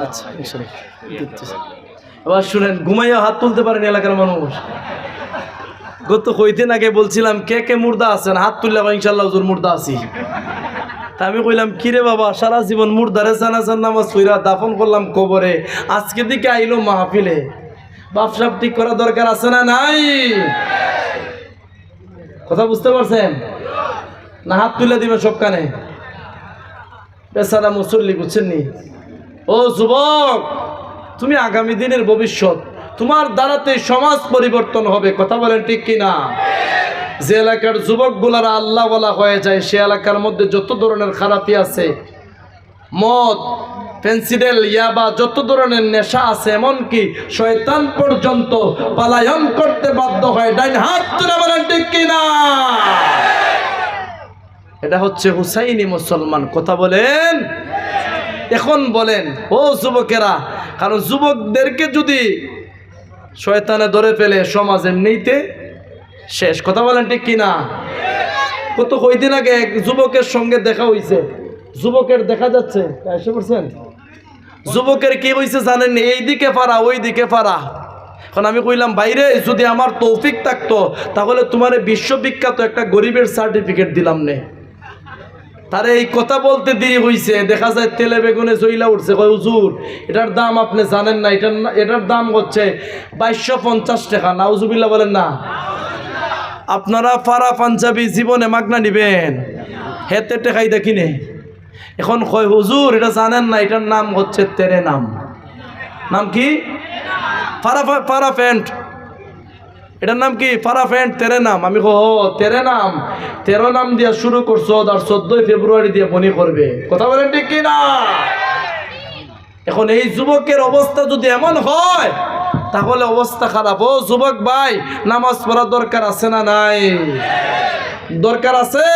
আচ্ছা, আবার শুনেন, ঘুমাইয়া হাত তুলতে পারেন এলাকার মানুষ। গত কয়দিন আগে বলছিলাম কে কে মুর্দা আছেন, হাত তুললে ইনশাল্লাহ হুজুর মুর্দা আছি। তা আমি কইলাম কিরে বাবা, সারা জীবন মুর্দারে জানাজার নামাজ পড়া দাফন করলাম কবরে, আজকে দিকে আইলো মাহফিলে, বাপসাপ ঠিক করা দরকার আছে না নাই? কথা বুঝতে পারছেন না? হাত তুলে দিবে সব কানে, বেচারা মুসল্লি, বুঝছেন নি? ও যুবক, তুমি আগামী দিনের ভবিষ্যৎ, তোমার দ্বারাতে সমাজ পরিবর্তন হবে। কথা বলেন ঠিক কিনা? যে এলাকার যুবক গুলারা আল্লাহ বলা হয়ে যায়, সে এলাকার মধ্যে যত ধরনের খারাপি আছে, মদ, পেন্সিডেল, ইয়াবা, যত ধরনের নেশা আছে, এমনকি শয়তান পর্যন্ত পলায়ন করতে বাধ্য হয়। ডাইন হাত তুলে বলেন ঠিক কিনা? এটা হচ্ছে হুসাইনি মুসলমান। কথা বলেন। এখন বলেন ও যুবকেরা, কারণ যুবকদেরকে যদি শয়তানে ধরে ফেলে সমাজ এমনিতে শেষ। কথা বলেন ঠিক কিনা? কত কয়দিন আগে এক যুবকের সঙ্গে দেখা হইছে, যুবকের দেখা যাচ্ছে, এসে পড়ছেন, যুবকের কি হয়েছে জানেন? এইদিকে পারা ওইদিকে পারা। এখন আমি কইলাম বাইরে, যদি আমার তৌফিক থাকতো তাহলে তোমার বিশ্ববিখ্যাত একটা গরিবের সার্টিফিকেট দিলাম নে। তারে এই কথা বলতে দেরি হইছে, দেখা যায় তেলে বেগুনে জইলা উঠছে। কয় হুজুর, এটার দাম আপনি জানেন না, এটার দাম হচ্ছে 2250 টাকা। নাউজুবিল্লাহ বলেন না। আপনারা ফারা পাঞ্জাবি জীবনে মাগনা নিবেন, হেতে টেকাই দেখিনে। এখন কয় হুজুর এটা জানেন না, এটার নাম হচ্ছে তেরে নাম। নাম কি? ফারা প্যান্ট। এটার নাম কি? ফারা প্যান্ট, তেরে নাম। আমি কো তেরে নাম, 13 নাম দিয়া শুরু করছো আর 14 ফেব্রুয়ারি দিয়ে বনি করবে। কথা বলেন ঠিক কি না? এখন এই যুবকের অবস্থা যদি এমন হয় তাহলে অবস্থা খারাপ। ও যুবক ভাই, নামাজ পড়ার দরকার আছে না নাই? দরকার আছে।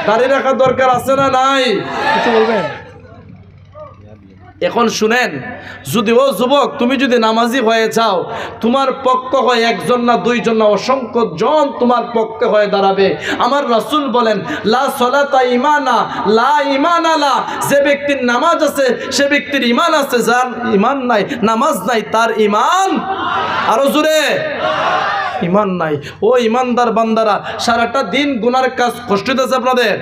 দাড়ি রাখার দরকার আছে না নাই? কিছু বলবেন? এখন শুনেন, যদি ও যুবক তুমি যদি নামাজি হয়ে যাও, তোমার পক্ষ হয় একজন না দুইজন না, অসংখ্য জন তোমার পক্ষে হয়ে দাঁড়াবে। আমার রাসূল বলেন, লা সলাতা ইমানা লা ইমানা লা, যে ব্যক্তির নামাজ আছে সে ব্যক্তির ইমান আছে, যার ইমান নাই, নামাজ নাই, তার ইমান আরো জোরে ইমান নাই। ও ইমানদার বান্দারা, সারাটা দিন গুনার কাজ, কষ্ট হইতেছে আপনাদের?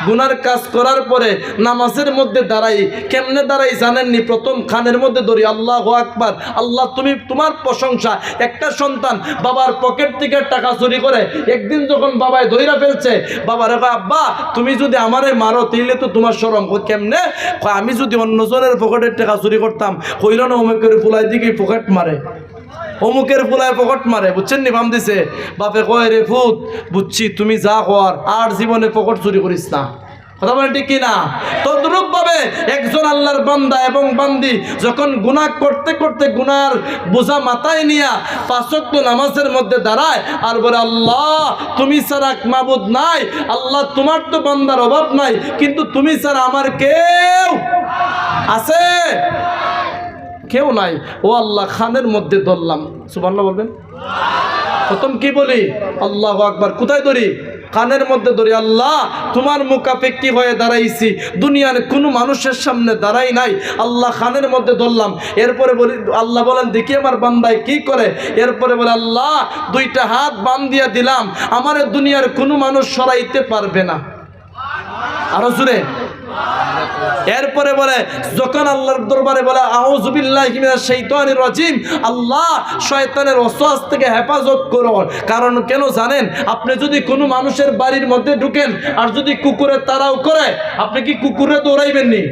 গুনার কাজ করার পরে নামাজের মধ্যে দাঁড়াই, কেমনে দাঁড়াই জানেননি? প্রথম খানের মধ্যে ধরি, আল্লাহু আকবার। আল্লাহ তুমি, তোমার প্রশংসা। একটা সন্তান বাবার পকেট থেকে টাকা চুরি করে, একদিন যখন বাবায় ধইরা ফেলছে, বাবার আব্বা তুমি যদি আমারে মারো তাইলে তো তোমার শরম। কেমনে? আমি যদি অন্যজনের পকেটের টাকা চুরি করতাম, হইল না অমুকের ফুলাই দিকে পকেট মারে, অমুকের ফুলায় পকেট মারে, বুঝছেন নি? বাম দিছে। বাপে কয় রে ফুত, বুঝছি তুমি যা কর, আর জীবনে পকেট চুরি করিস না। কথা বলেন ঠিক কিনা? তদ্রূপ ভাবে একজন আল্লাহর বান্দা এবং বান্দি যখন গুনাহ করতে করতে গুনার বোঝা মাথায় নিয়া 5 ওয়াক্ত নামাজের মধ্যে দাঁড়ায় আর বলে, আল্লাহ তুমি ছাড়া মাবুদ নাই, আল্লাহ তোমার তো বান্দার অভাব নাই, কিন্তু তুমি ছাড়া আমার কেউ আছে? কেউ নাই। ও আল্লাহ, খানের মধ্যে ধরলাম, সুবহানাল্লাহ বলবেন। প্রথম কি বলি? আল্লাহু আকবার। কোথায় ধরি? কানের মধ্যে ধরি। আল্লাহ তোমার মুখাপেক্ষী হয়ে দাঁড়াইছি, দুনিয়ার কোনো মানুষের সামনে দাঁড়াই নাই। আল্লাহ খানের মধ্যে ধরলাম। এরপরে বলি, আল্লাহ বলেন দেখি আমার বান্দায় কি করে। এরপরে বলে, আল্লাহ 2টা হাত বাম দিয়া দিলাম, আমার দুনিয়ার কোনো মানুষ সরাইতে পারবে না। আরো জোরে। এরপরে বলে, যখন আল্লাহর দরবারে বলে আউযু বিল্লাহি মিনাশ শাইতানির রাজিম, আল্লাহ শয়তানের ওয়াসওয়াস থেকে হেফাজত করো। কারণ কেন জানেন? আপনি যদি কোনো মানুষের বাড়ির মধ্যে ঢুকেন আর যদি কুকুরের তাড়াও করে, আপনি কি কুকুরে দৌড়াইবেন নি?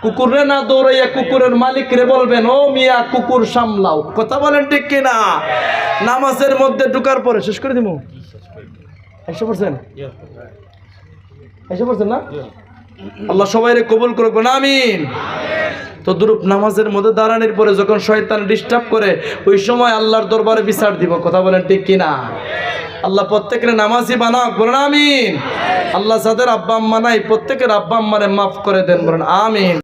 কুকুরে না দৌড়াইয়া কুকুরের মালিকরে বলবেন, ও মিয়া কুকুর সামলাও। কথা বলেন ঠিক কিনা? নামাজের মধ্যে ঢুকার পরে শেষ করে দিব। 100% এসে পড়ছেন না? আল্লাহ সবাইরে কবুল করুক, আমিন। তদ্রূপ নামাজের মধ্যে দাঁড়ানোর পরে যখন শয়তান ডিস্টার্ব করে ওই সময় আল্লাহর দরবারে বিচার দিব। কথা বলেন ঠিক কিনা? আল্লাহ প্রত্যেকের নামাজি বানাক, বলেন আমিন। আল্লাহ যাদের আব্বা আম্মা নাই প্রত্যেকের আব্বা আম্মারে মাফ করে দেন, বলেন আমিন।